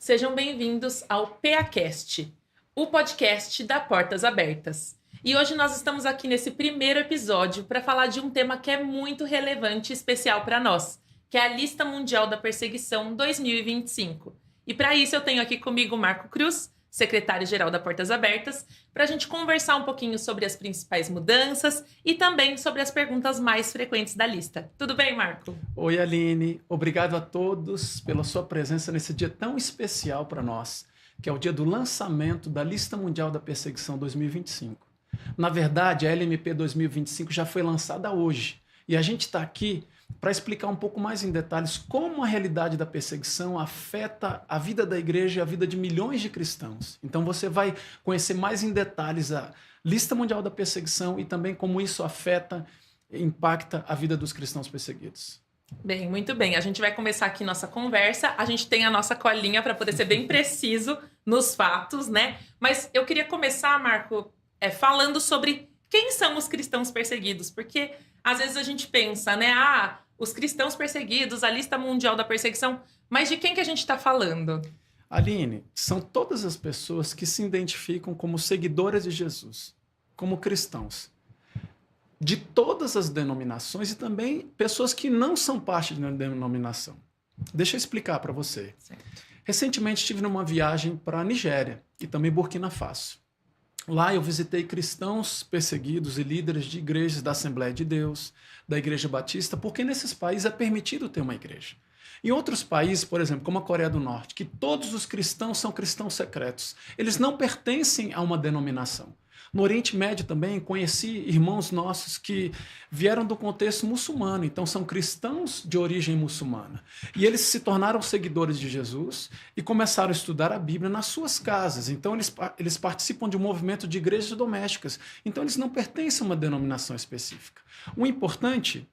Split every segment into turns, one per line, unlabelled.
Sejam bem-vindos ao PAcast, o podcast da Portas Abertas. E hoje nós estamos aqui nesse primeiro episódio para falar de um tema que é muito relevante e especial para nós, que é a Lista Mundial da Perseguição 2025. E para isso eu tenho aqui comigo o Marco Cruz, secretário-geral da Portas Abertas, para a gente conversar um pouquinho sobre as principais mudanças e também sobre as perguntas mais frequentes da lista. Tudo bem, Marco?
Oi, Aline. Obrigado a todos pela sua presença nesse dia tão especial para nós, que é o dia do lançamento da Lista Mundial da Perseguição 2025. Na verdade, a LMP 2025 já foi lançada hoje e a gente está aqui para explicar um pouco mais em detalhes como a realidade da perseguição afeta a vida da igreja e a vida de milhões de cristãos. Então você vai conhecer mais em detalhes a Lista Mundial da Perseguição e também como isso afeta e impacta a vida dos cristãos perseguidos.
Bem, muito bem. A gente vai começar aqui nossa conversa. A gente tem a nossa colinha para poder ser bem preciso nos fatos, né? Mas eu queria começar, Marco, falando sobre quem são os cristãos perseguidos, porque às vezes a gente pensa, né? Os cristãos perseguidos, a Lista Mundial da Perseguição, mas de quem que a gente está falando?
Aline, são todas as pessoas que se identificam como seguidoras de Jesus, como cristãos, de todas as denominações e também pessoas que não são parte de uma denominação. Deixa eu explicar para você.
Certo.
Recentemente estive numa viagem para a Nigéria e também Burkina Faso. Lá eu visitei cristãos perseguidos e líderes de igrejas da Assembleia de Deus, da Igreja Batista, porque nesses países é permitido ter uma igreja. Em outros países, por exemplo, como a Coreia do Norte, que todos os cristãos são cristãos secretos, eles não pertencem a uma denominação. No Oriente Médio também conheci irmãos nossos que vieram do contexto muçulmano, então são cristãos de origem muçulmana. E eles se tornaram seguidores de Jesus e começaram a estudar a Bíblia nas suas casas. Então eles participam de um movimento de igrejas domésticas. Então eles não pertencem a uma denominação específica. O importante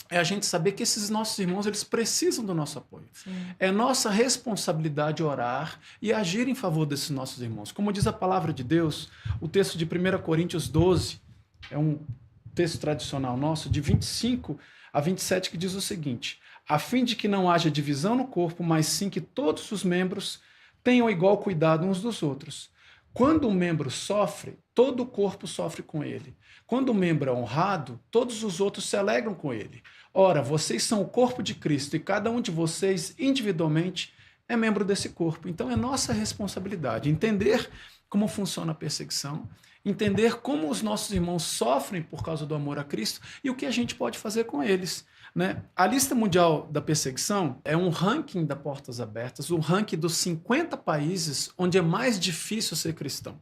é a gente saber que esses nossos irmãos eles precisam do nosso apoio.
Sim.
É nossa responsabilidade orar e agir em favor desses nossos irmãos. Como diz a palavra de Deus, o texto de 1 Coríntios 12, é um texto tradicional nosso, de 25 a 27, que diz o seguinte: a fim de que não haja divisão no corpo, mas sim que todos os membros tenham igual cuidado uns dos outros. Quando um membro sofre, todo o corpo sofre com ele. Quando o membro é honrado, todos os outros se alegram com ele. Ora, vocês são o corpo de Cristo e cada um de vocês, individualmente, é membro desse corpo. Então é nossa responsabilidade entender como funciona a perseguição, entender como os nossos irmãos sofrem por causa do amor a Cristo e o que a gente pode fazer com eles. Né? A Lista Mundial da Perseguição é um ranking da Portas Abertas, um ranking dos 50 países onde é mais difícil ser cristão.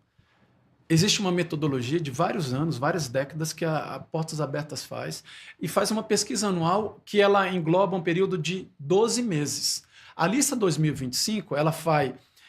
Existe uma metodologia de vários anos, várias décadas que a Portas Abertas faz e faz uma pesquisa anual que ela engloba um período de 12 meses. A lista 2025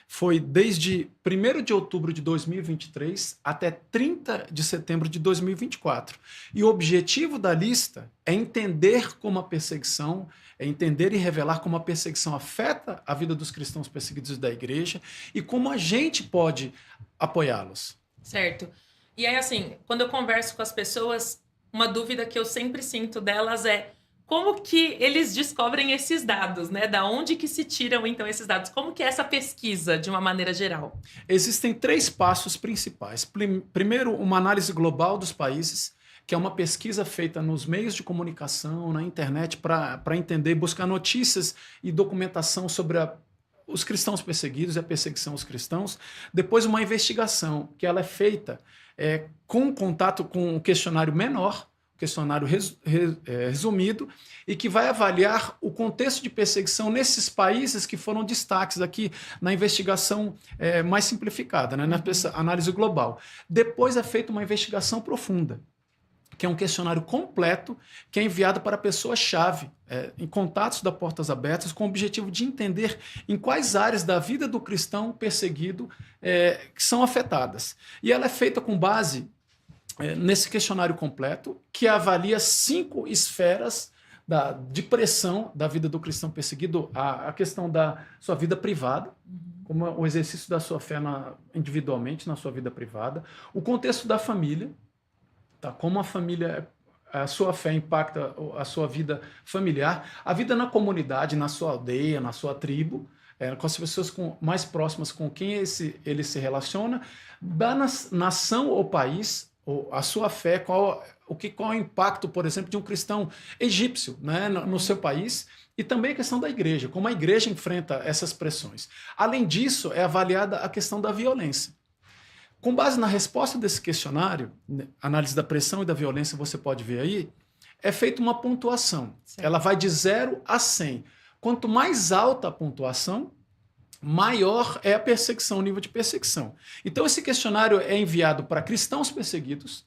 foi desde 1º de outubro de 2023 até 30 de setembro de 2024. E o objetivo da lista é entender como a perseguição, é entender e revelar como a perseguição afeta a vida dos cristãos perseguidos da igreja e como a gente pode apoiá-los.
Certo. E aí, assim, quando eu converso com as pessoas, uma dúvida que eu sempre sinto delas é como que eles descobrem esses dados, né? Da onde que se tiram, então, esses dados? Como que é essa pesquisa, de uma maneira geral?
Existem 3 passos principais. Primeiro, uma análise global dos países, que é uma pesquisa feita nos meios de comunicação, na internet, para entender, buscar notícias e documentação sobre os cristãos perseguidos e a perseguição aos cristãos. Depois, uma investigação, que ela é feita com contato com um questionário menor, questionário resumido, e que vai avaliar o contexto de perseguição nesses países que foram destaques aqui na investigação mais simplificada, né, na análise global. Depois é feita uma investigação profunda, que é um questionário completo que é enviado para a pessoa-chave em contatos da Portas Abertas com o objetivo de entender em quais áreas da vida do cristão perseguido que são afetadas. E ela é feita com base nesse questionário completo, que avalia 5 esferas de pressão da vida do cristão perseguido, a questão da sua vida privada, como o exercício da sua fé individualmente na sua vida privada, o contexto da família, tá? Como a sua fé impacta a sua vida familiar, a vida na comunidade, na sua aldeia, na sua tribo, com as pessoas mais próximas com quem ele se relaciona, da nação ou país, ou a sua fé, qual é o impacto, por exemplo, de um cristão egípcio, né, no seu país, e também a questão da igreja, como a igreja enfrenta essas pressões. Além disso, é avaliada a questão da violência. Com base na resposta desse questionário, análise da pressão e da violência, você pode ver aí, é feita uma pontuação. Certo. Ela vai de 0 a 100. Quanto mais alta a pontuação, maior é a perseguição, o nível de perseguição. Então, esse questionário é enviado para cristãos perseguidos,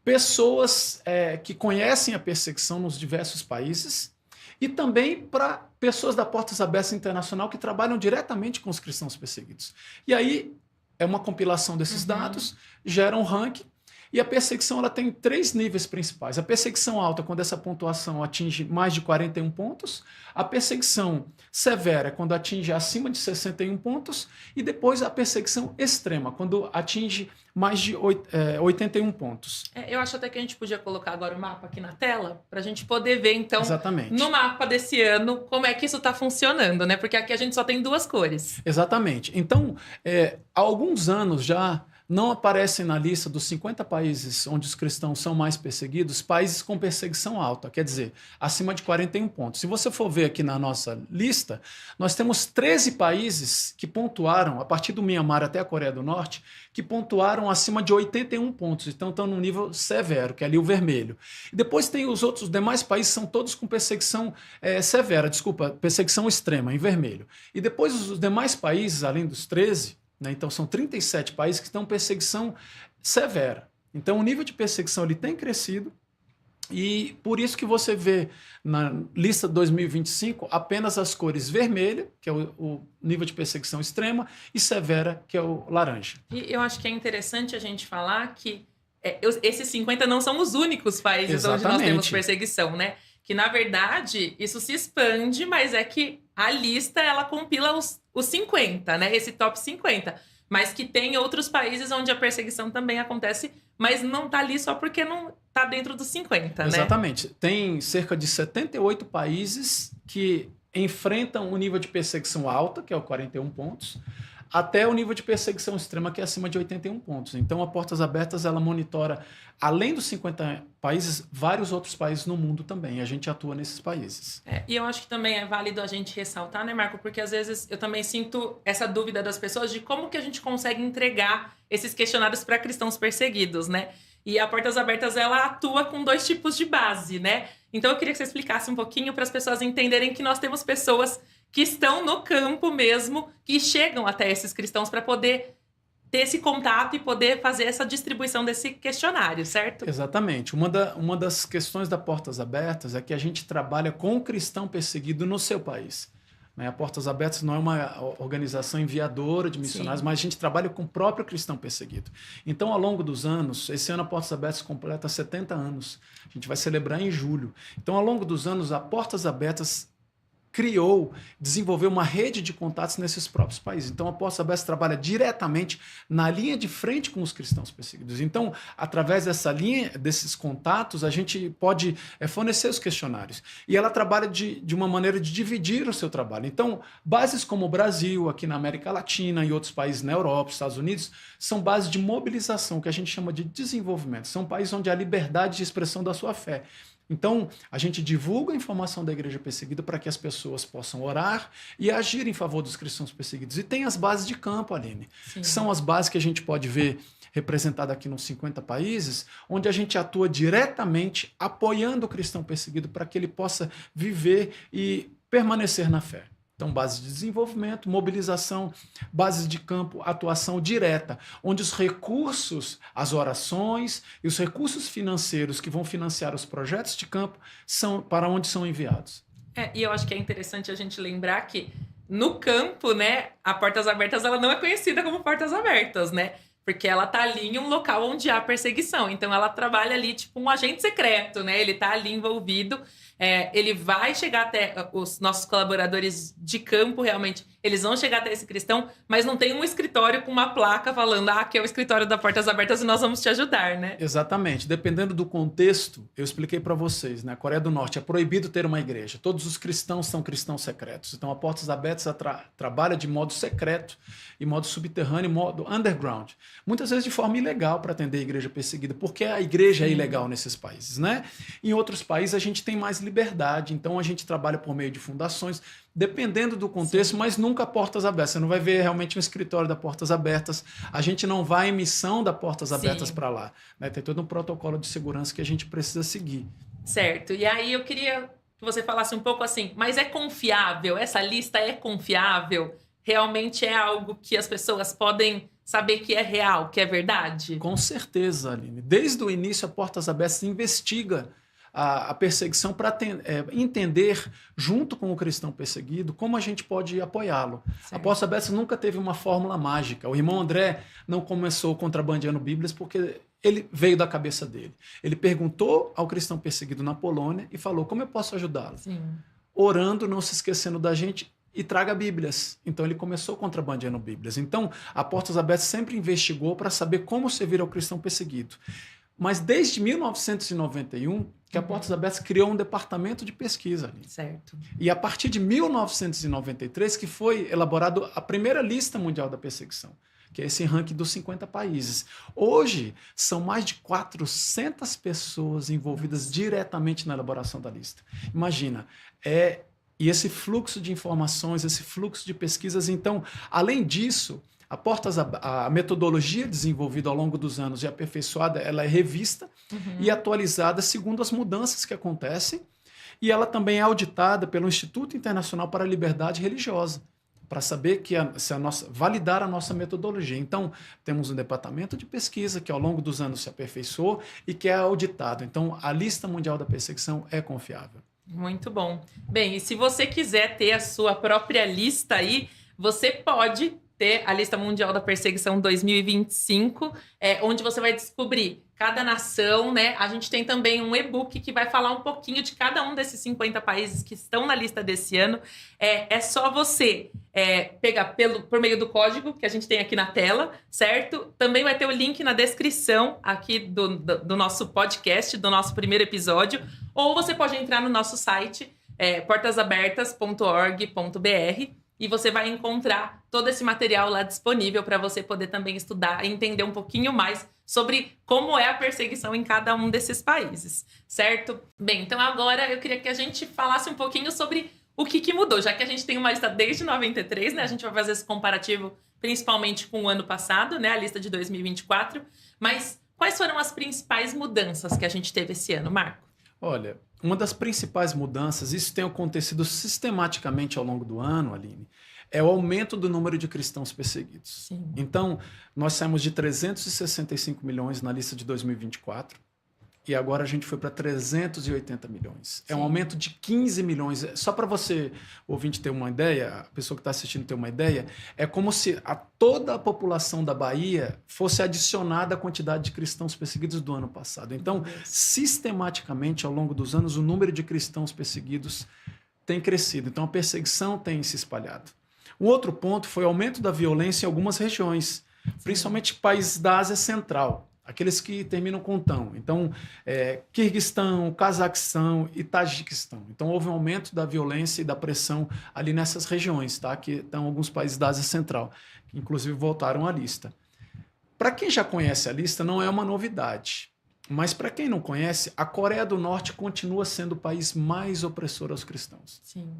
pessoas que conhecem a perseguição nos diversos países, e também para pessoas da Portas Abertas Internacional que trabalham diretamente com os cristãos perseguidos. E aí é uma compilação desses dados, gera um ranking, e a perseguição ela tem 3 níveis principais. A perseguição alta, quando essa pontuação atinge mais de 41 pontos, a perseguição severa, quando atinge acima de 61 pontos, e depois a perseguição extrema, quando atinge mais de 81 pontos.
Eu acho até que a gente podia colocar agora o mapa aqui na tela, para a gente poder ver, então,
exatamente,
no mapa desse ano, como é que isso está funcionando, né? Porque aqui a gente só tem 2 cores.
Exatamente. Então, há alguns anos já, não aparecem na lista dos 50 países onde os cristãos são mais perseguidos, países com perseguição alta, quer dizer, acima de 41 pontos. Se você for ver aqui na nossa lista, nós temos 13 países que pontuaram, a partir do Mianmar até a Coreia do Norte, que pontuaram acima de 81 pontos, então estão num nível severo, que é ali o vermelho. E depois tem os demais países, são todos com perseguição perseguição extrema, em vermelho. E depois os demais países, além dos 13, então, são 37 países que estão em perseguição severa. Então, o nível de perseguição ele tem crescido e por isso que você vê na lista 2025 apenas as cores vermelha, que é o nível de perseguição extrema, e severa, que é o laranja.
E eu acho que é interessante a gente falar que esses 50 não são os únicos países Exatamente. Onde nós temos perseguição, né? Que, na verdade, isso se expande, mas é que a lista, ela compila os 50, né? Esse top 50. Mas que tem outros países onde a perseguição também acontece, mas não tá ali só porque não tá dentro dos 50, né?
Exatamente. Tem cerca de 78 países que enfrentam o nível de perseguição alta, que é o 41 pontos, até o nível de perseguição extrema, que é acima de 81 pontos. Então, a Portas Abertas, ela monitora, além dos 50 países, vários outros países no mundo também. E a gente atua nesses países.
E eu acho que também é válido a gente ressaltar, né, Marco? Porque, às vezes, eu também sinto essa dúvida das pessoas de como que a gente consegue entregar esses questionários para cristãos perseguidos, né? E a Portas Abertas, ela atua com 2 tipos de base, né? Então, eu queria que você explicasse um pouquinho para as pessoas entenderem que nós temos pessoas que estão no campo mesmo, que chegam até esses cristãos para poder ter esse contato e poder fazer essa distribuição desse questionário, certo?
Exatamente. Uma das questões da Portas Abertas é que a gente trabalha com o cristão perseguido no seu país. A Portas Abertas não é uma organização enviadora de missionários, Sim. mas a gente trabalha com o próprio cristão perseguido. Então, ao longo dos anos, esse ano a Portas Abertas completa 70 anos. A gente vai celebrar em julho. Então, ao longo dos anos, a Portas Abertas desenvolveu uma rede de contatos nesses próprios países. Então, a Portas Abertas trabalha diretamente na linha de frente com os cristãos perseguidos. Então, através dessa linha, desses contatos, a gente pode fornecer os questionários. E ela trabalha de uma maneira de dividir o seu trabalho. Então, bases como o Brasil, aqui na América Latina e outros países na Europa, Estados Unidos, são bases de mobilização, que a gente chama de desenvolvimento. São países onde há liberdade de expressão da sua fé. Então, a gente divulga a informação da igreja perseguida para que as pessoas possam orar e agir em favor dos cristãos perseguidos. E tem as bases de campo, Aline. Sim. São as bases que a gente pode ver representadas aqui nos 50 países, onde a gente atua diretamente apoiando o cristão perseguido para que ele possa viver e permanecer na fé. Então, bases de desenvolvimento, mobilização, bases de campo, atuação direta, onde os recursos, as orações e os recursos financeiros que vão financiar os projetos de campo são para onde são enviados.
E eu acho que é interessante a gente lembrar que no campo, né, a Portas Abertas ela não é conhecida como Portas Abertas, né? Porque ela tá ali em um local onde há perseguição. Então, ela trabalha ali tipo um agente secreto, né? Ele tá ali envolvido. Ele vai chegar até os nossos colaboradores de campo, realmente, eles vão chegar até esse cristão, mas não tem um escritório com uma placa falando, aqui é o escritório da Portas Abertas e nós vamos te ajudar, né?
Exatamente. Dependendo do contexto, eu expliquei para vocês, na Coreia do Norte é proibido ter uma igreja. Todos os cristãos são cristãos secretos. Então, a Portas Abertas trabalha de modo secreto, em modo subterrâneo, em modo underground. Muitas vezes de forma ilegal para atender a igreja perseguida, porque a igreja é ilegal nesses países, né? Em outros países, a gente tem mais liberdade. Então, a gente trabalha por meio de fundações, dependendo do contexto, mas nunca Portas Abertas. Você não vai ver realmente um escritório da Portas Abertas. A gente não vai em missão da Portas Abertas para lá, né? Tem todo um protocolo de segurança que a gente precisa seguir.
Certo. E aí eu queria que você falasse um pouco assim, mas é confiável? Essa lista é confiável? Realmente é algo que as pessoas podem saber que é real, que é verdade?
Com certeza, Aline. Desde o início, a Portas Abertas investiga a perseguição para entender, junto com o cristão perseguido, como a gente pode apoiá-lo.
Certo.
A Portas Abertas nunca teve uma fórmula mágica. O irmão André não começou contrabandeando Bíblias porque ele veio da cabeça dele. Ele perguntou ao cristão perseguido na Polônia e falou, como eu posso ajudá-lo?
Sim.
Orando, não se esquecendo da gente, e traga Bíblias. Então ele começou contrabandeando Bíblias. Então a Portas Abertas sempre investigou para saber como servir ao cristão perseguido. Mas desde 1991, que a Portas Abertas criou um departamento de pesquisa ali.
Certo.
E a partir de 1993 que foi elaborado a primeira lista mundial da perseguição, que é esse ranking dos 50 países. Hoje, são mais de 400 pessoas envolvidas diretamente na elaboração da lista. Imagina, e esse fluxo de informações, esse fluxo de pesquisas. Então, além disso, a metodologia desenvolvida ao longo dos anos e aperfeiçoada, ela é revista e atualizada segundo as mudanças que acontecem, e ela também é auditada pelo Instituto Internacional para a Liberdade Religiosa, para saber validar a nossa metodologia. Então, temos um departamento de pesquisa que ao longo dos anos se aperfeiçoou e que é auditado. Então, a lista mundial da perseguição é confiável.
Muito bom. Bem, e se você quiser ter a sua própria lista aí, você pode ter a Lista Mundial da Perseguição 2025, onde você vai descobrir cada nação, né? A gente tem também um e-book que vai falar um pouquinho de cada um desses 50 países que estão na lista desse ano. É só você pegar por meio do código que a gente tem aqui na tela, certo? Também vai ter o link na descrição aqui do nosso podcast, do nosso primeiro episódio, ou você pode entrar no nosso site, portasabertas.org.br, e você vai encontrar todo esse material lá disponível para você poder também estudar e entender um pouquinho mais sobre como é a perseguição em cada um desses países, certo? Bem, então agora eu queria que a gente falasse um pouquinho sobre o que mudou, já que a gente tem uma lista desde 93, né? A gente vai fazer esse comparativo principalmente com o ano passado, né? A lista de 2024. Mas quais foram as principais mudanças que a gente teve esse ano, Marco?
Olha, uma das principais mudanças, isso tem acontecido sistematicamente ao longo do ano, Aline, é o aumento do número de cristãos perseguidos.
Sim.
Então, nós saímos de 365 milhões na lista de 2024 e agora a gente foi para 380 milhões. É um aumento de 15 milhões. Só para você, ouvinte, ter uma ideia, a pessoa que está assistindo ter uma ideia, é como se toda a população da Bahia fosse adicionada à quantidade de cristãos perseguidos do ano passado. Então, sistematicamente, ao longo dos anos, o número de cristãos perseguidos tem crescido. Então, a perseguição tem se espalhado. Um outro ponto foi o aumento da violência em algumas regiões, principalmente países da Ásia Central, aqueles que terminam com tão. Então, Quirguistão, Cazaquistão e Tajiquistão. Então, houve um aumento da violência e da pressão ali nessas regiões, tá? Que estão alguns países da Ásia Central, que inclusive voltaram à lista. Para quem já conhece a lista, não é uma novidade. Mas para quem não conhece, a Coreia do Norte continua sendo o país mais opressor aos cristãos.
Sim.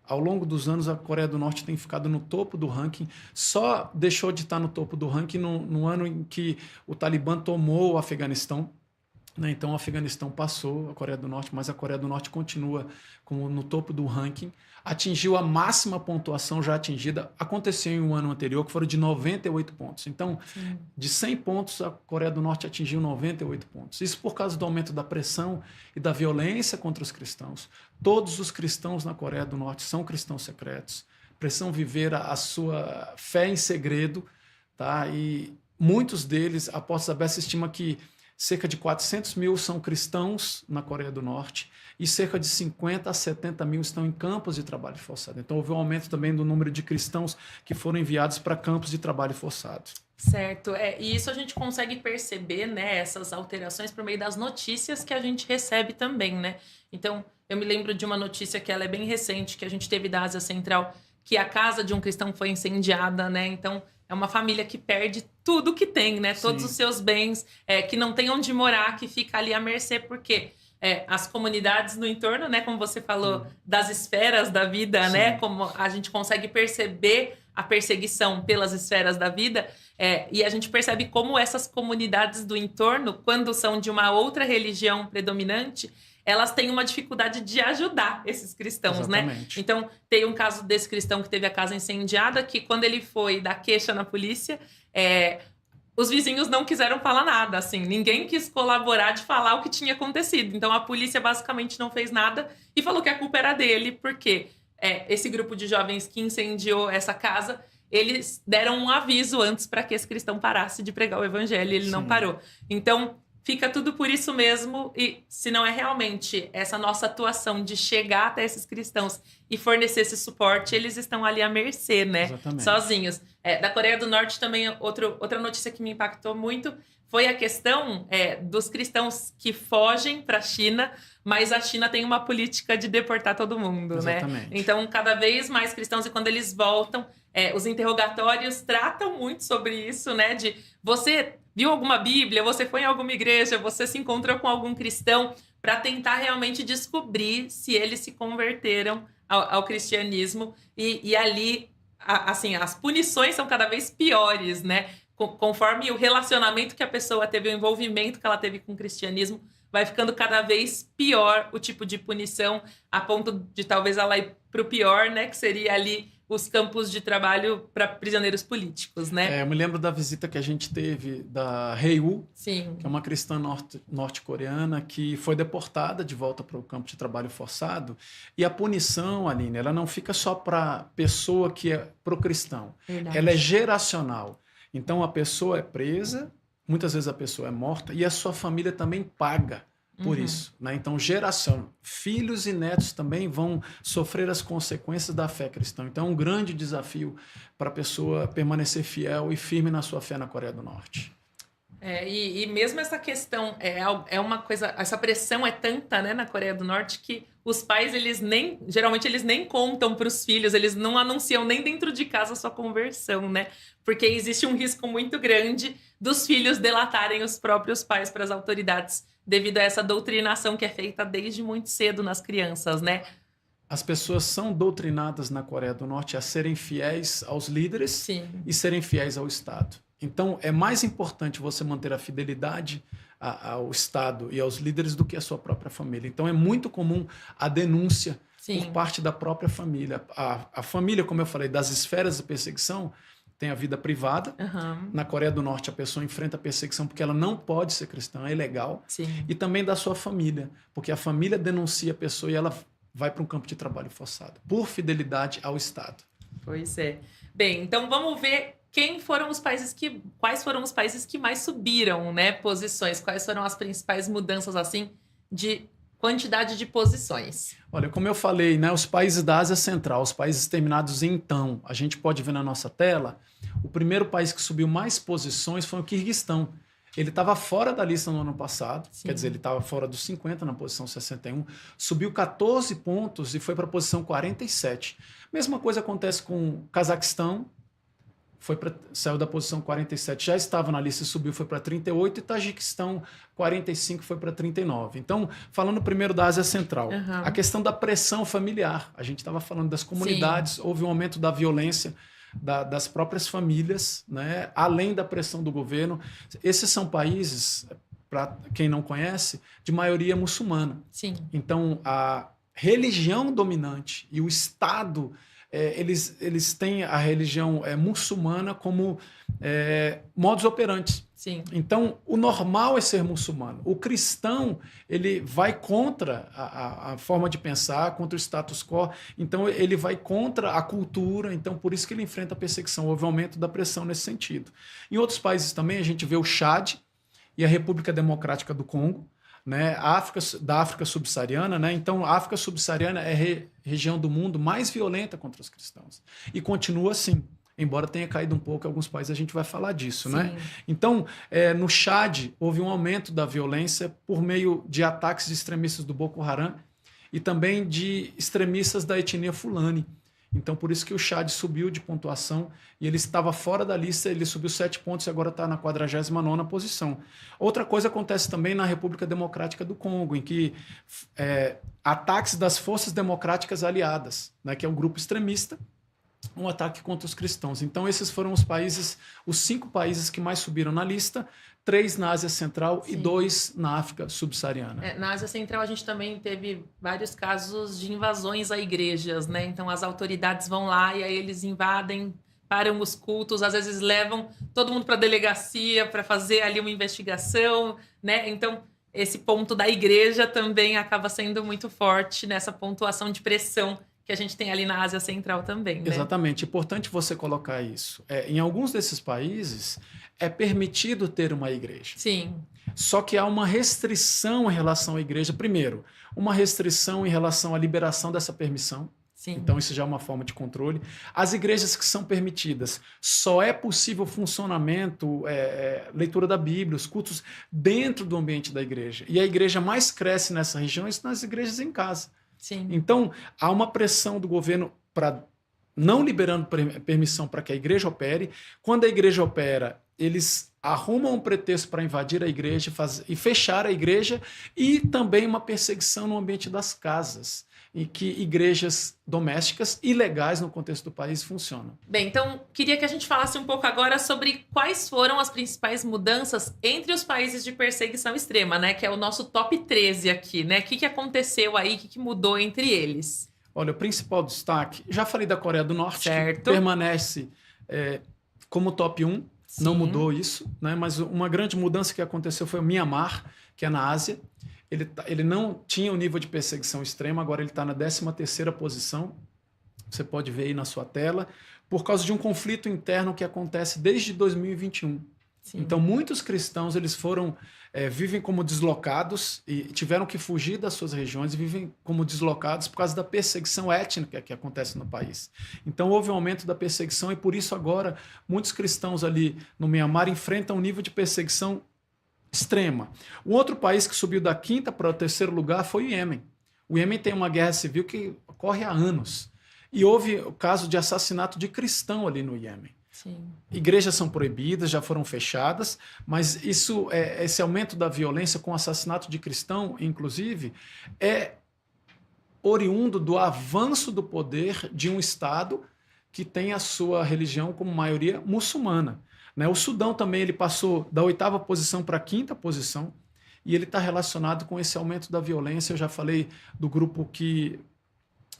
Ao longo dos anos, a Coreia do Norte tem ficado no topo do ranking. Só deixou de estar no topo do ranking no ano em que o Talibã tomou o Afeganistão. Né? Então, o Afeganistão passou a Coreia do Norte, mas a Coreia do Norte continua no topo do ranking. Atingiu a máxima pontuação já atingida. Aconteceu em um ano anterior, que foram de 98 pontos. Então, de 100 pontos, a Coreia do Norte atingiu 98 pontos. Isso por causa do aumento da pressão e da violência contra os cristãos. Todos os cristãos na Coreia do Norte são cristãos secretos, precisam viver a sua fé em segredo, tá? E muitos deles, a Portas Abertas estima que cerca de 400 mil são cristãos na Coreia do Norte e cerca de 50 a 70 mil estão em campos de trabalho forçado. Então, houve um aumento também do número de cristãos que foram enviados para campos de trabalho forçado.
Certo, e isso a gente consegue perceber, né, essas alterações por meio das notícias que a gente recebe também, né? Então, eu me lembro de uma notícia que ela é bem recente, que a gente teve da Ásia Central, que a casa de um cristão foi incendiada, né? Então, é uma família que perde tudo que tem, né? Todos os seus bens, que não tem onde morar, que fica ali à mercê, porque as comunidades no entorno, né? Como você falou, das esferas da vida, né? Como a gente consegue perceber a perseguição pelas esferas da vida, e a gente percebe como essas comunidades do entorno, quando são de uma outra religião predominante, elas têm uma dificuldade de ajudar esses cristãos,
Exatamente.
né? Então, tem um caso desse cristão que teve a casa incendiada, que quando ele foi dar queixa na polícia, os vizinhos não quiseram falar nada, assim, ninguém quis colaborar de falar o que tinha acontecido. Então, a polícia basicamente não fez nada e falou que a culpa era dele, porque esse grupo de jovens que incendiou essa casa, eles deram um aviso antes para que esse cristão parasse de pregar o evangelho e ele não parou. Então, fica tudo por isso mesmo, e se não é realmente essa nossa atuação de chegar até esses cristãos e fornecer esse suporte, eles estão ali à mercê, né?
Exatamente.
Sozinhos. Da Coreia do Norte também, outra notícia que me impactou muito foi a questão dos cristãos que fogem para a China, mas a China tem uma política de deportar todo mundo,
Exatamente.
né? Então, cada vez mais cristãos, e quando eles voltam, os interrogatórios tratam muito sobre isso, né? De você viu alguma Bíblia, você foi em alguma igreja, você se encontrou com algum cristão, para tentar realmente descobrir se eles se converteram ao cristianismo. E ali, assim, as punições são cada vez piores, né? Conforme o relacionamento que a pessoa teve, o envolvimento que ela teve com o cristianismo, vai ficando cada vez pior o tipo de punição, a ponto de talvez ela ir para o pior, né? Que seria ali os campos de trabalho para prisioneiros políticos, né?
Eu me lembro da visita que a gente teve da Hei-woo,
Sim.
que é uma cristã norte-coreana que foi deportada de volta para o campo de trabalho forçado. E a punição, Aline, ela não fica só para a pessoa que é pro cristão.
Verdade.
Ela é geracional. Então, a pessoa é presa, muitas vezes a pessoa é morta, e a sua família também paga por isso, né? Então, geração, filhos e netos também vão sofrer as consequências da fé cristã. Então, é um grande desafio para a pessoa permanecer fiel e firme na sua fé na Coreia do Norte.
E mesmo essa questão, uma coisa, essa pressão é tanta, né, na Coreia do Norte, que os pais, geralmente eles nem contam para os filhos, eles não anunciam nem dentro de casa a sua conversão, né? Porque existe um risco muito grande dos filhos delatarem os próprios pais para as autoridades, devido a essa doutrinação que é feita desde muito cedo nas crianças, né?
As pessoas são doutrinadas na Coreia do Norte a serem fiéis aos líderes.
Sim.
E serem fiéis ao Estado. Então, é mais importante você manter a fidelidade ao Estado e aos líderes do que a sua própria família. Então, é muito comum a denúncia por parte da própria família. A família, como eu falei, das esferas de perseguição, tem a vida privada. Na Coreia do Norte, a pessoa enfrenta a perseguição porque ela não pode ser cristã, é ilegal.
Sim.
E também da sua família, porque a família denuncia a pessoa e ela vai para um campo de trabalho forçado, por fidelidade ao Estado.
Pois é. Bem, então vamos ver quais foram os países que mais subiram, né, posições, quais foram as principais mudanças, assim, de quantidade de posições.
Olha, como eu falei, né, os países da Ásia Central, os países terminados em tão, a gente pode ver na nossa tela, o primeiro país que subiu mais posições foi o Quirguistão. Ele estava fora da lista no ano passado, quer dizer, ele estava fora dos 50 na posição 61, subiu 14 pontos e foi para a posição 47. Mesma coisa acontece com o Cazaquistão, saiu da posição 47, já estava na lista e subiu, foi para 38, e Tajiquistão 45 foi para 39. Então, falando primeiro da Ásia Central, a questão da pressão familiar, a gente estava falando das comunidades, houve um aumento da violência das próprias famílias, né? Além da pressão do governo. Esses são países, para quem não conhece, de maioria muçulmana.
Sim.
Então, a religião dominante e o Estado, eles têm a religião muçulmana como modus operandi.
Sim.
Então, o normal é ser muçulmano. O cristão, ele vai contra a forma de pensar, contra o status quo. Então, ele vai contra a cultura. Então, por isso que ele enfrenta a perseguição. Houve um aumento da pressão nesse sentido. Em outros países também, a gente vê o Chad e a República Democrática do Congo, né? Da África subsaariana. Né? Então, a África subsaariana é a região do mundo mais violenta contra os cristãos. E continua assim. Embora tenha caído um pouco em alguns países, a gente vai falar disso, né? Então, no Chad, houve um aumento da violência por meio de ataques de extremistas do Boko Haram e também de extremistas da etnia Fulani. Então, por isso que o Chad subiu de pontuação e ele estava fora da lista, ele subiu 7 pontos e agora está na 49ª posição. Outra coisa acontece também na República Democrática do Congo, em que ataques das forças democráticas aliadas, né, que é um grupo extremista, um ataque contra os cristãos. Então, esses foram os 5 países que mais subiram na lista, 3 na Ásia Central e 2 na África subsaariana.
Na Ásia Central, a gente também teve vários casos de invasões a igrejas, né? Então, as autoridades vão lá e aí eles invadem, param os cultos, às vezes levam todo mundo para a delegacia para fazer ali uma investigação, né? Então, esse ponto da igreja também acaba sendo muito forte nessa pontuação de pressão que a gente tem ali na Ásia Central também, né?
Exatamente. Importante você colocar isso. Em alguns desses países, é permitido ter uma igreja.
Sim.
Só que há uma restrição em relação à igreja. Primeiro, uma restrição em relação à liberação dessa permissão.
Sim.
Então, isso já é uma forma de controle. As igrejas que são permitidas, só é possível funcionamento, leitura da Bíblia, os cultos dentro do ambiente da igreja. E a igreja mais cresce nessa região é nas igrejas em casa.
Sim.
Então, há uma pressão do governo para não liberando permissão para que a igreja opere. Quando a igreja opera, eles arrumam um pretexto para invadir a igreja e fechar a igreja, e também uma perseguição no ambiente das casas, em que igrejas domésticas ilegais no contexto do país funcionam.
Bem, então queria que a gente falasse um pouco agora sobre quais foram as principais mudanças entre os países de perseguição extrema, né? Que é o nosso top 13 aqui, né? O que aconteceu aí, o que mudou entre eles?
Olha, o principal destaque, já falei da Coreia do Norte,
certo,
que permanece como top 1,
Sim.
Não mudou isso, né? Mas uma grande mudança que aconteceu foi o Myanmar, que é na Ásia. Ele não tinha o nível de perseguição extrema, agora ele está na 13ª posição, você pode ver aí na sua tela, por causa de um conflito interno que acontece desde 2021. Sim. Então, muitos cristãos vivem como deslocados e tiveram que fugir das suas regiões e vivem como deslocados por causa da perseguição étnica que acontece no país. Então, houve um aumento da perseguição e, por isso, agora, muitos cristãos ali no Myanmar enfrentam um nível de perseguição extrema. Um outro país que subiu da 5ª para o 3º lugar foi o Iêmen. O Iêmen tem uma guerra civil que ocorre há anos. E houve o caso de assassinato de cristão ali no Iêmen.
Sim.
Igrejas são proibidas, já foram fechadas, mas esse aumento da violência com o assassinato de cristão, inclusive, é oriundo do avanço do poder de um Estado que tem a sua religião como maioria muçulmana. Né? O Sudão também ele passou da 8ª posição para a 5ª posição e ele está relacionado com esse aumento da violência. Eu já falei do grupo que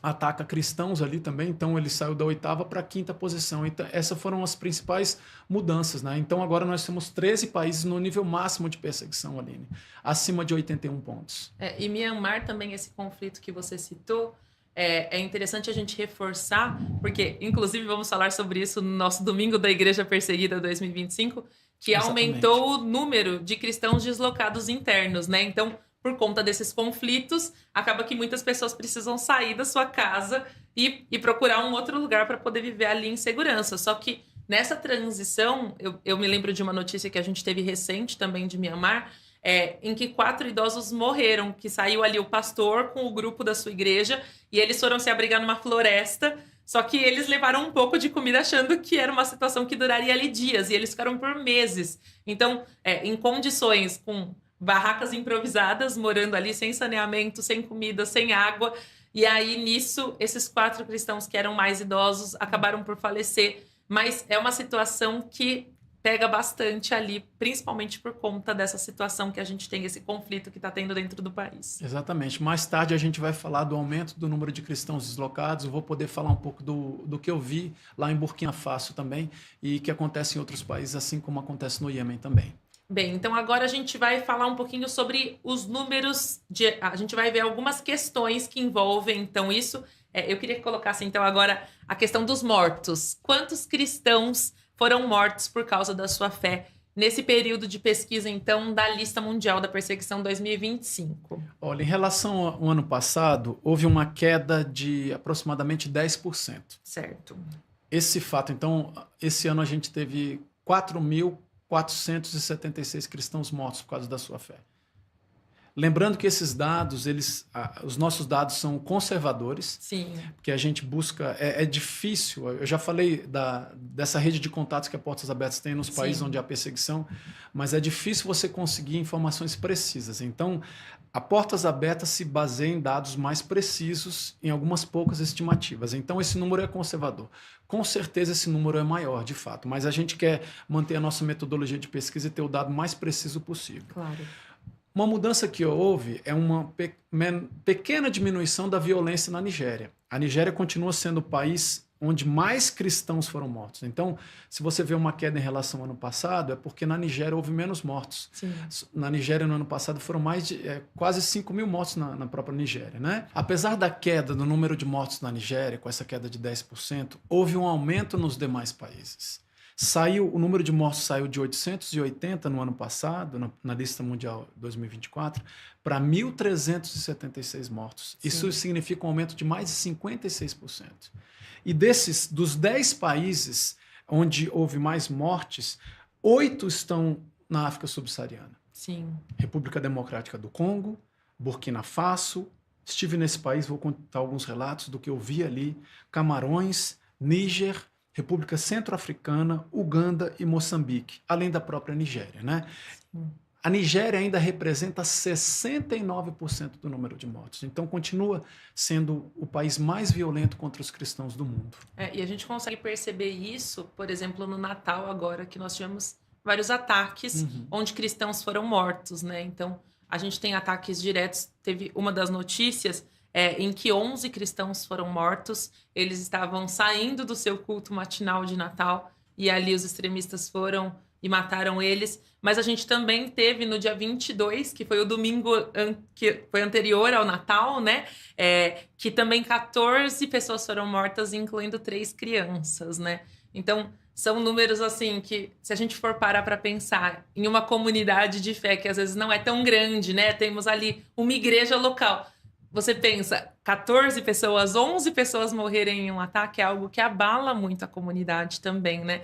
ataca cristãos ali também, então ele saiu da 8ª para a 5ª posição. Então, essas foram as principais mudanças, né? Então agora nós temos 13 países no nível máximo de perseguição, Aline, acima de 81 pontos.
E Myanmar também, esse conflito que você citou, é interessante a gente reforçar, porque inclusive vamos falar sobre isso no nosso Domingo da Igreja Perseguida 2025, que Exatamente. Aumentou o número de cristãos deslocados internos, né? Então, por conta desses conflitos, acaba que muitas pessoas precisam sair da sua casa e procurar um outro lugar para poder viver ali em segurança. Só que nessa transição, eu me lembro de uma notícia que a gente teve recente também de Myanmar, em que 4 idosos morreram, que saiu ali o pastor com o grupo da sua igreja e eles foram se abrigar numa floresta, só que eles levaram um pouco de comida achando que era uma situação que duraria ali dias e eles ficaram por meses. Então, em condições com barracas improvisadas, morando ali sem saneamento, sem comida, sem água. E aí, nisso, esses 4 cristãos que eram mais idosos acabaram por falecer. Mas é uma situação que pega bastante ali, principalmente por conta dessa situação que a gente tem, esse conflito que está tendo dentro do país.
Exatamente. Mais tarde a gente vai falar do aumento do número de cristãos deslocados. Eu vou poder falar um pouco do que eu vi lá em Burkina Faso também e que acontece em outros países, assim como acontece no Iêmen também.
Bem, então agora a gente vai falar um pouquinho sobre os números, a gente vai ver algumas questões que envolvem, então, isso. Eu queria que colocasse, então, agora a questão dos mortos. Quantos cristãos foram mortos por causa da sua fé nesse período de pesquisa, então, da Lista Mundial da Perseguição 2025?
Olha, em relação ao ano passado, houve uma queda de aproximadamente 10%.
Certo.
Esse fato, então, esse ano a gente teve 4.476 cristãos mortos por causa da sua fé. Lembrando que esses dados, os nossos dados são conservadores.
Sim.
Porque a gente busca, é difícil, eu já falei dessa rede de contatos que a Portas Abertas tem nos países onde há perseguição, mas é difícil você conseguir informações precisas. Então, a Portas Abertas se baseia em dados mais precisos, em algumas poucas estimativas. Então, esse número é conservador. Com certeza, esse número é maior, de fato, mas a gente quer manter a nossa metodologia de pesquisa e ter o dado mais preciso possível.
Claro.
Uma mudança que houve é uma pequena diminuição da violência na Nigéria. A Nigéria continua sendo o país onde mais cristãos foram mortos. Então, se você vê uma queda em relação ao ano passado, é porque na Nigéria houve menos mortos.
Sim.
Na Nigéria, no ano passado, foram mais de quase 5 mil mortos na própria Nigéria, né? Apesar da queda do número de mortos na Nigéria, com essa queda de 10%, houve um aumento nos demais países. O número de mortos saiu de 880 no ano passado, na lista mundial 2024, para 1.376 mortos. Sim. Isso significa um aumento de mais de 56%. E dos 10 países onde houve mais mortes, 8 estão na África subsaariana.
Sim.
República Democrática do Congo, Burkina Faso, estive nesse país, vou contar alguns relatos do que eu vi ali, Camarões, Níger, República Centro-Africana, Uganda e Moçambique, além da própria Nigéria, né? Sim. A Nigéria ainda representa 69% do número de mortos. Então, continua sendo o país mais violento contra os cristãos do mundo.
E a gente consegue perceber isso, por exemplo, no Natal agora, que nós tivemos vários ataques onde cristãos foram mortos, né? Então, a gente tem ataques diretos. Teve uma das notícias em que 11 cristãos foram mortos. Eles estavam saindo do seu culto matinal de Natal e ali os extremistas foram e mataram eles. Mas a gente também teve no dia 22, que foi o domingo que foi anterior ao Natal, né? Que também 14 pessoas foram mortas, incluindo 3 crianças, né? Então, são números assim que, se a gente for parar para pensar em uma comunidade de fé que às vezes não é tão grande, né? Temos ali uma igreja local. Você pensa, 14 pessoas, 11 pessoas morrerem em um ataque é algo que abala muito a comunidade também, né?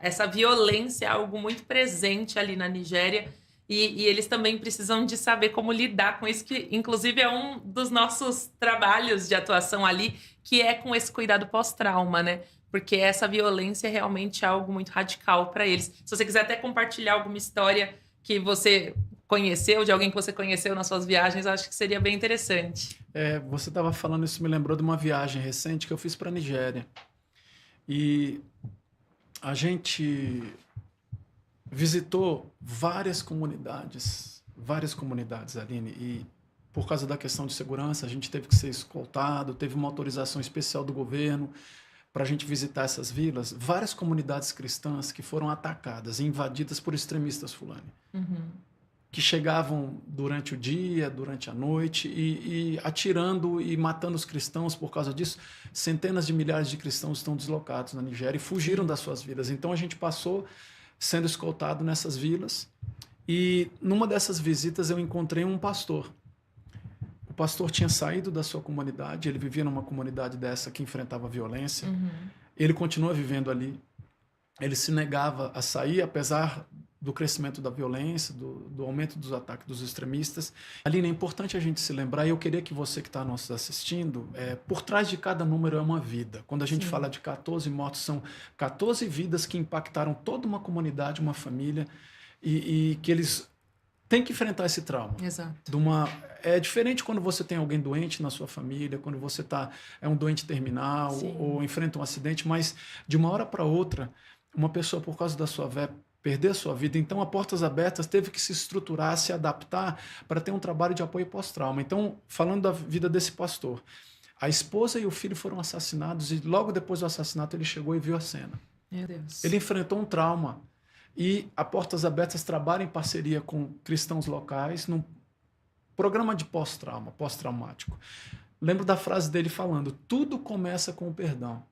Essa violência é algo muito presente ali na Nigéria e eles também precisam de saber como lidar com isso, que inclusive é um dos nossos trabalhos de atuação ali, que é com esse cuidado pós-trauma, né? Porque essa violência realmente é algo muito radical para eles. Se você quiser até compartilhar alguma história que você conheceu, de alguém que você conheceu nas suas viagens, acho que seria bem interessante.
Você estava falando, isso me lembrou de uma viagem recente que eu fiz para a Nigéria. E a gente visitou várias comunidades, Aline, e por causa da questão de segurança, a gente teve que ser escoltado, teve uma autorização especial do governo para a gente visitar essas vilas, várias comunidades cristãs que foram atacadas e invadidas por extremistas fulani. Que chegavam durante o dia, durante a noite, e atirando e matando os cristãos. Por causa disso, centenas de milhares de cristãos estão deslocados na Nigéria e fugiram das suas vilas. Então, a gente passou sendo escoltado nessas vilas, e numa dessas visitas eu encontrei um pastor. O pastor tinha saído da sua comunidade, ele vivia numa comunidade dessa que enfrentava violência. Ele continua vivendo ali. Ele se negava a sair, apesar do crescimento da violência, do aumento dos ataques dos extremistas. Aline, é importante a gente se lembrar, e eu queria que você que está nos assistindo, por trás de cada número é uma vida. Quando a gente fala de 14 mortos, são 14 vidas que impactaram toda uma comunidade, uma família, e que eles têm que enfrentar esse trauma.
Exato.
É diferente quando você tem alguém doente na sua família, quando você é um doente terminal ou enfrenta um acidente, mas de uma hora para outra, uma pessoa, por causa da sua fé, perder a sua vida. Então, a Portas Abertas teve que se estruturar, se adaptar para ter um trabalho de apoio pós-trauma. Então, falando da vida desse pastor, a esposa e o filho foram assassinados e logo depois do assassinato ele chegou e viu a cena.
Meu Deus.
Ele enfrentou um trauma e a Portas Abertas trabalha em parceria com cristãos locais num programa de pós-trauma, pós-traumático. Lembro da frase dele falando: tudo começa com o perdão.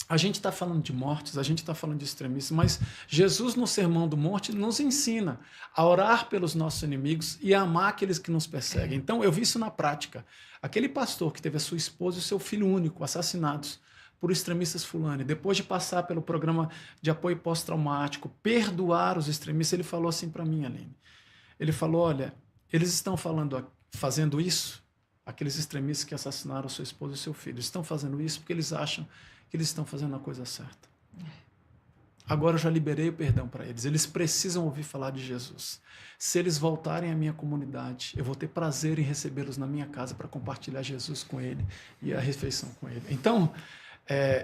A gente está falando de mortes, a gente está falando de extremistas, mas Jesus, no Sermão do Monte, nos ensina a orar pelos nossos inimigos e a amar aqueles que nos perseguem. Então, eu vi isso na prática. Aquele pastor que teve a sua esposa e o seu filho único assassinados por extremistas fulani, depois de passar pelo programa de apoio pós-traumático, perdoar os extremistas, ele falou assim para mim, Aline. Ele falou: olha, eles estão fazendo isso, aqueles extremistas que assassinaram sua esposa e seu filho, estão fazendo isso porque eles acham que eles estão fazendo a coisa certa. Agora eu já liberei o perdão para eles. Eles precisam ouvir falar de Jesus. Se eles voltarem à minha comunidade, eu vou ter prazer em recebê-los na minha casa para compartilhar Jesus com ele e a refeição com ele. Então,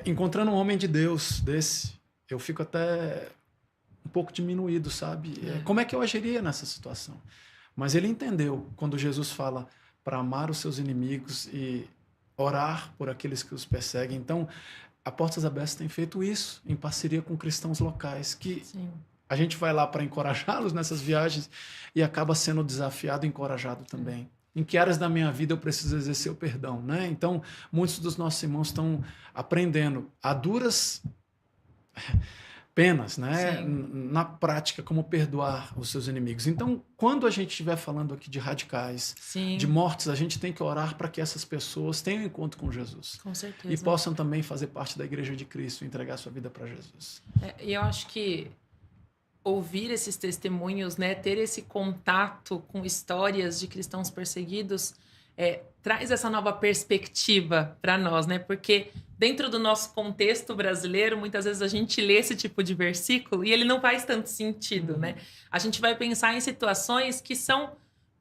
encontrando um homem de Deus desse, eu fico até um pouco diminuído, sabe? Como é que eu agiria nessa situação? Mas ele entendeu quando Jesus fala para amar os seus inimigos e orar por aqueles que os perseguem. Então, a Portas Abertas tem feito isso em parceria com cristãos locais, que Sim. A gente vai lá para encorajá-los nessas viagens e acaba sendo desafiado e encorajado também. Em que áreas da minha vida eu preciso exercer o perdão, né? Então, muitos dos nossos irmãos estão aprendendo a duras penas, né? Na prática, como perdoar os seus inimigos. Então, quando a gente estiver falando aqui de radicais, Sim. de mortes, a gente tem que orar para que essas pessoas tenham encontro com Jesus.
Com certeza.
E possam também fazer parte da Igreja de Cristo e entregar sua vida para Jesus.
E eu acho que ouvir esses testemunhos, né, ter esse contato com histórias de cristãos perseguidos, traz essa nova perspectiva para nós, né? Porque dentro do nosso contexto brasileiro, muitas vezes a gente lê esse tipo de versículo e ele não faz tanto sentido, né? A gente vai pensar em situações que são,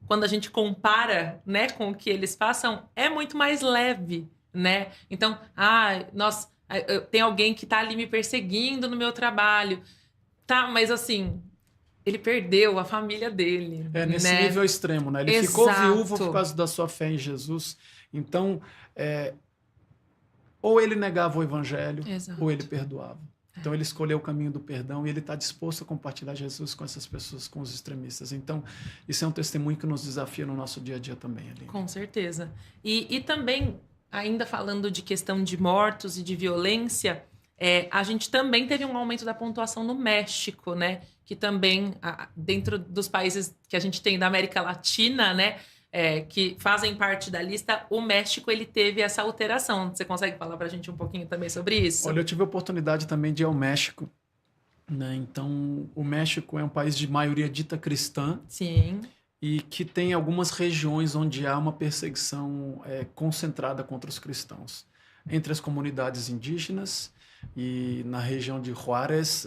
quando a gente compara, né, com o que eles passam, é muito mais leve, né? Então, tem alguém que tá ali me perseguindo no meu trabalho, tá? Mas assim, ele perdeu a família dele.
Nesse nível extremo, né? Ele
Exato.
Ficou viúvo por causa da sua fé em Jesus. Então, ou ele negava o evangelho,
Exato.
ou ele perdoava. Então, ele escolheu o caminho do perdão e ele está disposto a compartilhar Jesus com essas pessoas, com os extremistas. Então, isso é um testemunho que nos desafia no nosso dia a dia também, Aline.
Com certeza. E também, ainda falando de questão de mortos e de violência, a gente também teve um aumento da pontuação no México, né? Que também, dentro dos países que a gente tem da América Latina, né? Que fazem parte da lista, o México ele teve essa alteração. Você consegue falar para a gente um pouquinho também sobre isso?
Olha, eu tive a oportunidade também de ir ao México, né? Então, o México é um país de maioria dita cristã.
Sim.
E que tem algumas regiões onde há uma perseguição concentrada contra os cristãos. Entre as comunidades indígenas e na região de Juárez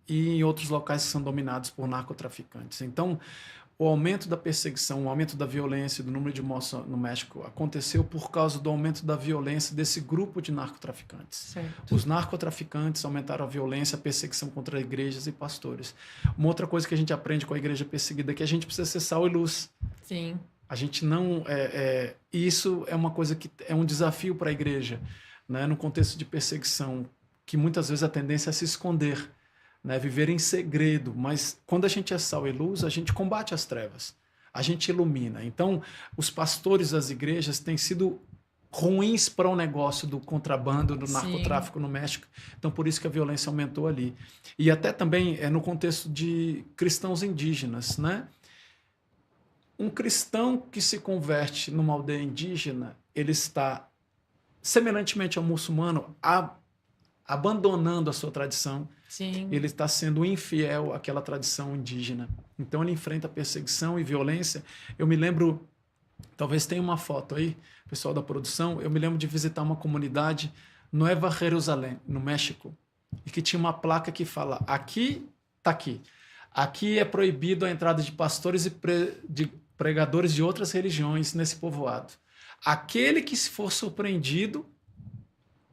e em outros locais que são dominados por narcotraficantes. Então, o aumento da perseguição, o aumento da violência, do número de mortes no México aconteceu por causa do aumento da violência desse grupo de narcotraficantes.
Certo.
Os narcotraficantes aumentaram a violência, a perseguição contra igrejas e pastores. Uma outra coisa que a gente aprende com a igreja perseguida é que a gente precisa ser sal e luz.
Sim.
A gente não... isso é uma coisa que é um desafio para a igreja, né? No contexto de perseguição, que muitas vezes a tendência é se esconder, né? Viver em segredo, mas quando a gente é sal e luz, a gente combate as trevas, a gente ilumina. Então, os pastores das igrejas têm sido ruins para o negócio do contrabando, do narcotráfico no México. Então, por isso que a violência aumentou ali. E até também no contexto de cristãos indígenas, né? Um cristão que se converte numa aldeia indígena, ele está, semelhantemente ao muçulmano, abandonando a sua tradição.
Sim.
Ele está sendo infiel àquela tradição indígena. Então ele enfrenta perseguição e violência. Eu me lembro, talvez tenha uma foto aí, pessoal da produção, eu me lembro de visitar uma comunidade, Nueva Jerusalém, no México, e que tinha uma placa que fala: aqui está aqui. Aqui é proibido a entrada de pastores e de pregadores de outras religiões nesse povoado. Aquele que se for surpreendido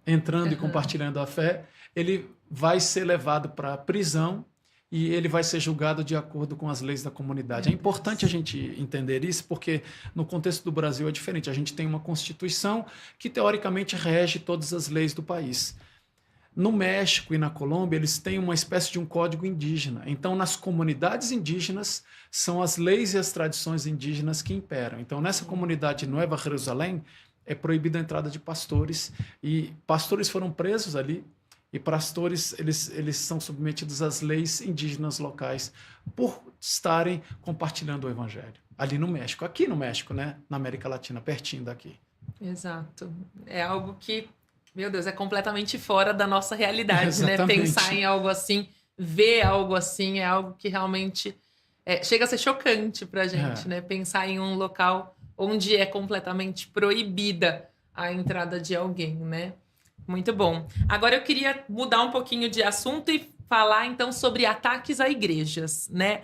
entrando e compartilhando a fé, ele vai ser levado para a prisão e ele vai ser julgado de acordo com as leis da comunidade. É importante a gente entender isso, porque no contexto do Brasil é diferente. A gente tem uma Constituição que, teoricamente, rege todas as leis do país. No México e na Colômbia, eles têm uma espécie de um código indígena. Então, nas comunidades indígenas, são as leis e as tradições indígenas que imperam. Então, nessa comunidade de Nova Jerusalém, é proibida a entrada de pastores, e pastores foram presos ali, e pastores, eles são submetidos às leis indígenas locais por estarem compartilhando o evangelho. Ali no México, aqui no México, né? Na América Latina, pertinho daqui.
Exato. É algo que, meu Deus, é completamente fora da nossa realidade, né?
Exatamente.
Pensar em algo assim, ver algo assim, é algo que realmente chega a ser chocante pra gente, né? Pensar em um local onde é completamente proibida a entrada de alguém, né? Muito bom. Agora eu queria mudar um pouquinho de assunto e falar então sobre ataques a igrejas, né?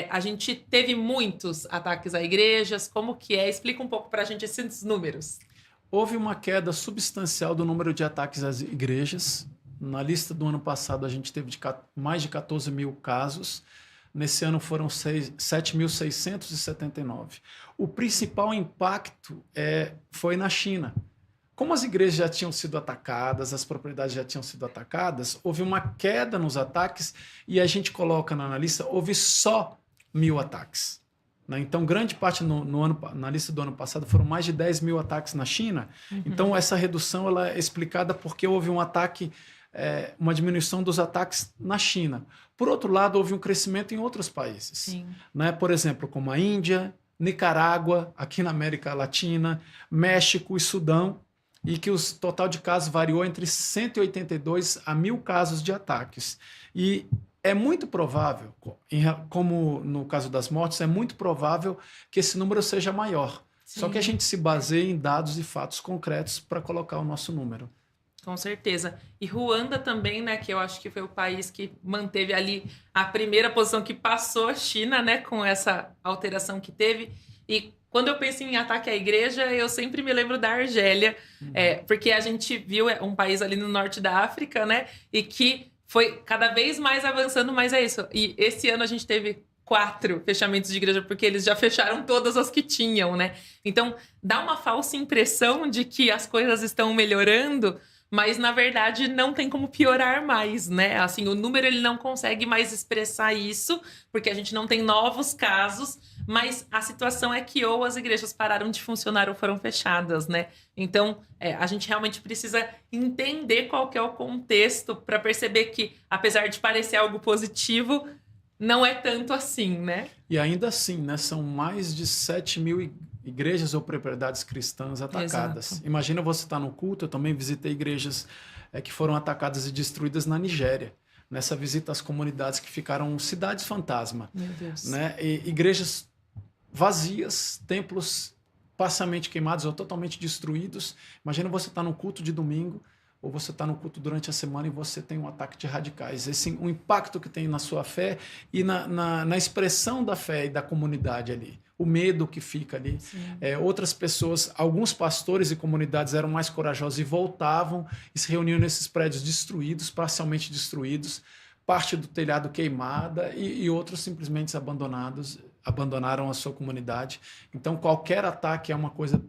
A gente teve muitos ataques a igrejas, como que é? Explica um pouco pra gente esses números.
Houve uma queda substancial do número de ataques às igrejas. Na lista do ano passado, a gente teve mais de 14 mil casos. Nesse ano foram 7.679. O principal impacto foi na China. Como as igrejas já tinham sido atacadas, as propriedades já tinham sido atacadas, houve uma queda nos ataques e a gente coloca na lista, houve só 1.000 ataques. Então, grande parte na lista do ano passado foram mais de 10 mil ataques na China. Então, essa redução ela é explicada porque houve um ataque, uma diminuição dos ataques na China. Por outro lado, houve um crescimento em outros países.
Sim.
Né? Por exemplo, como a Índia, Nicarágua, aqui na América Latina, México e Sudão, e que o total de casos variou entre 182 a 1.000 casos de ataques. E é muito provável, como no caso das mortes, é muito provável que esse número seja maior. Sim. Só que a gente se baseia em dados e fatos concretos para colocar o nosso número.
Com certeza. E Ruanda também, né, que eu acho que foi o país que manteve ali a primeira posição, que passou a China, né, com essa alteração que teve. E quando eu penso em ataque à igreja, eu sempre me lembro da Argélia, porque a gente viu um país ali no norte da África, né, e que foi cada vez mais avançando, mas é isso. E esse ano a gente teve 4 fechamentos de igreja, porque eles já fecharam todas as que tinham, né? Então, dá uma falsa impressão de que as coisas estão melhorando, mas na verdade não tem como piorar mais, né? Assim, o número ele não consegue mais expressar isso, porque a gente não tem novos casos, mas a situação é que ou as igrejas pararam de funcionar ou foram fechadas, né? Então, a gente realmente precisa entender qual que é o contexto para perceber que, apesar de parecer algo positivo, não é tanto assim, né?
E ainda assim, né, são mais de 7 mil igrejas ou propriedades cristãs atacadas.
Exato.
Imagina você estar no culto, eu também visitei igrejas que foram atacadas e destruídas na Nigéria. Nessa visita às comunidades que ficaram cidades fantasma.
Meu Deus.
Né? E igrejas vazias, templos parcialmente queimados ou totalmente destruídos. Imagina você estar no culto de domingo, ou você está no culto durante a semana e você tem um ataque de radicais. O impacto que tem na sua fé e na expressão da fé e da comunidade ali. O medo que fica ali. Outras pessoas, alguns pastores e comunidades eram mais corajosos e voltavam e se reuniam nesses prédios destruídos, parcialmente destruídos, parte do telhado queimada e outros simplesmente abandonaram a sua comunidade. Então, qualquer ataque é uma coisa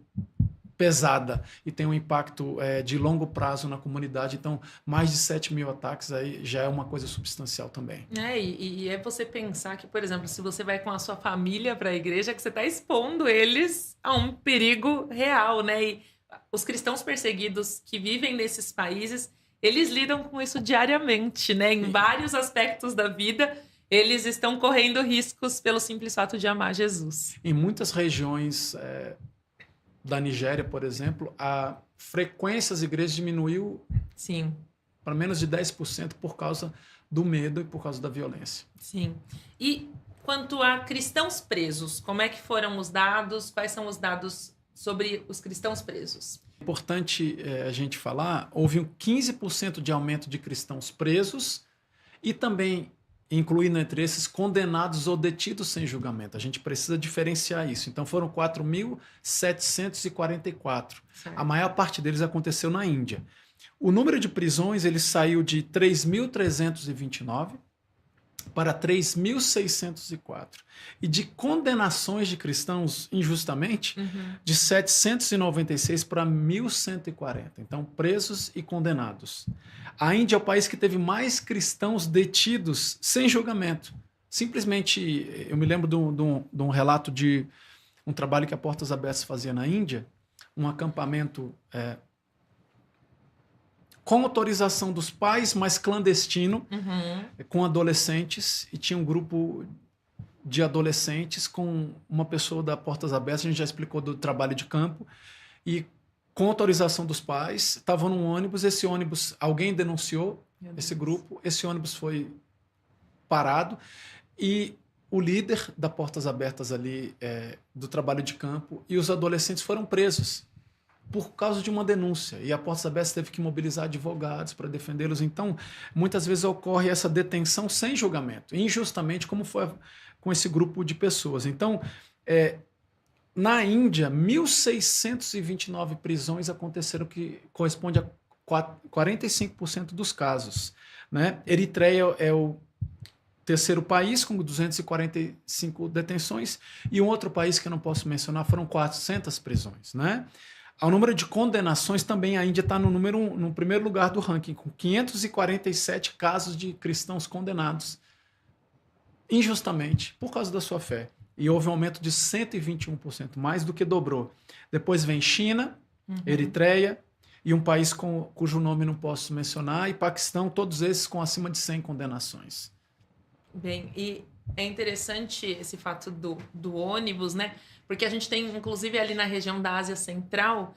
pesada e tem um impacto de longo prazo na comunidade. Então, mais de 7 mil ataques aí já é uma coisa substancial também.
E é você pensar que, por exemplo, se você vai com a sua família para a igreja, que você está expondo eles a um perigo real, né? E os cristãos perseguidos que vivem nesses países, eles lidam com isso diariamente, né? Em vários aspectos da vida, eles estão correndo riscos pelo simples fato de amar Jesus.
Em muitas regiões da Nigéria, por exemplo, a frequência das igrejas diminuiu para menos de 10% por causa do medo e por causa da violência.
Sim. E quanto a cristãos presos, como é que foram os dados? Quais são os dados sobre os cristãos presos?
É importante a gente falar, houve um 15% de aumento de cristãos presos e também incluindo entre esses condenados ou detidos sem julgamento. A gente precisa diferenciar isso. Então foram 4.744. A maior parte deles aconteceu na Índia. O número de prisões ele saiu de 3.329 para 3.604. E de condenações de cristãos injustamente, de 796 para 1.140. Então, presos e condenados. A Índia é o país que teve mais cristãos detidos sem julgamento. Simplesmente, eu me lembro de um relato de um trabalho que a Portas Abertas fazia na Índia, um acampamento com autorização dos pais, mas clandestino, com adolescentes, e tinha um grupo de adolescentes com uma pessoa da Portas Abertas, a gente já explicou do trabalho de campo, e com autorização dos pais, estavam num ônibus, esse ônibus, alguém denunciou esse grupo, esse ônibus foi parado, e o líder da Portas Abertas ali, do trabalho de campo, e os adolescentes foram presos por causa de uma denúncia. E a Portas Abertas teve que mobilizar advogados para defendê-los. Então, muitas vezes ocorre essa detenção sem julgamento, injustamente, como foi com esse grupo de pessoas. Então, na Índia, 1.629 prisões aconteceram, que corresponde a 45% dos casos, né? Eritreia é o terceiro país, com 245 detenções, e um outro país que eu não posso mencionar, foram 400 prisões, né? Ao número de condenações, também a Índia está no primeiro lugar do ranking, com 547 casos de cristãos condenados injustamente por causa da sua fé. E houve um aumento de 121%, mais do que dobrou. Depois vem China, Eritreia, e um país cujo nome não posso mencionar, e Paquistão, todos esses com acima de 100 condenações.
Bem, e é interessante esse fato do ônibus, né? Porque a gente tem, inclusive, ali na região da Ásia Central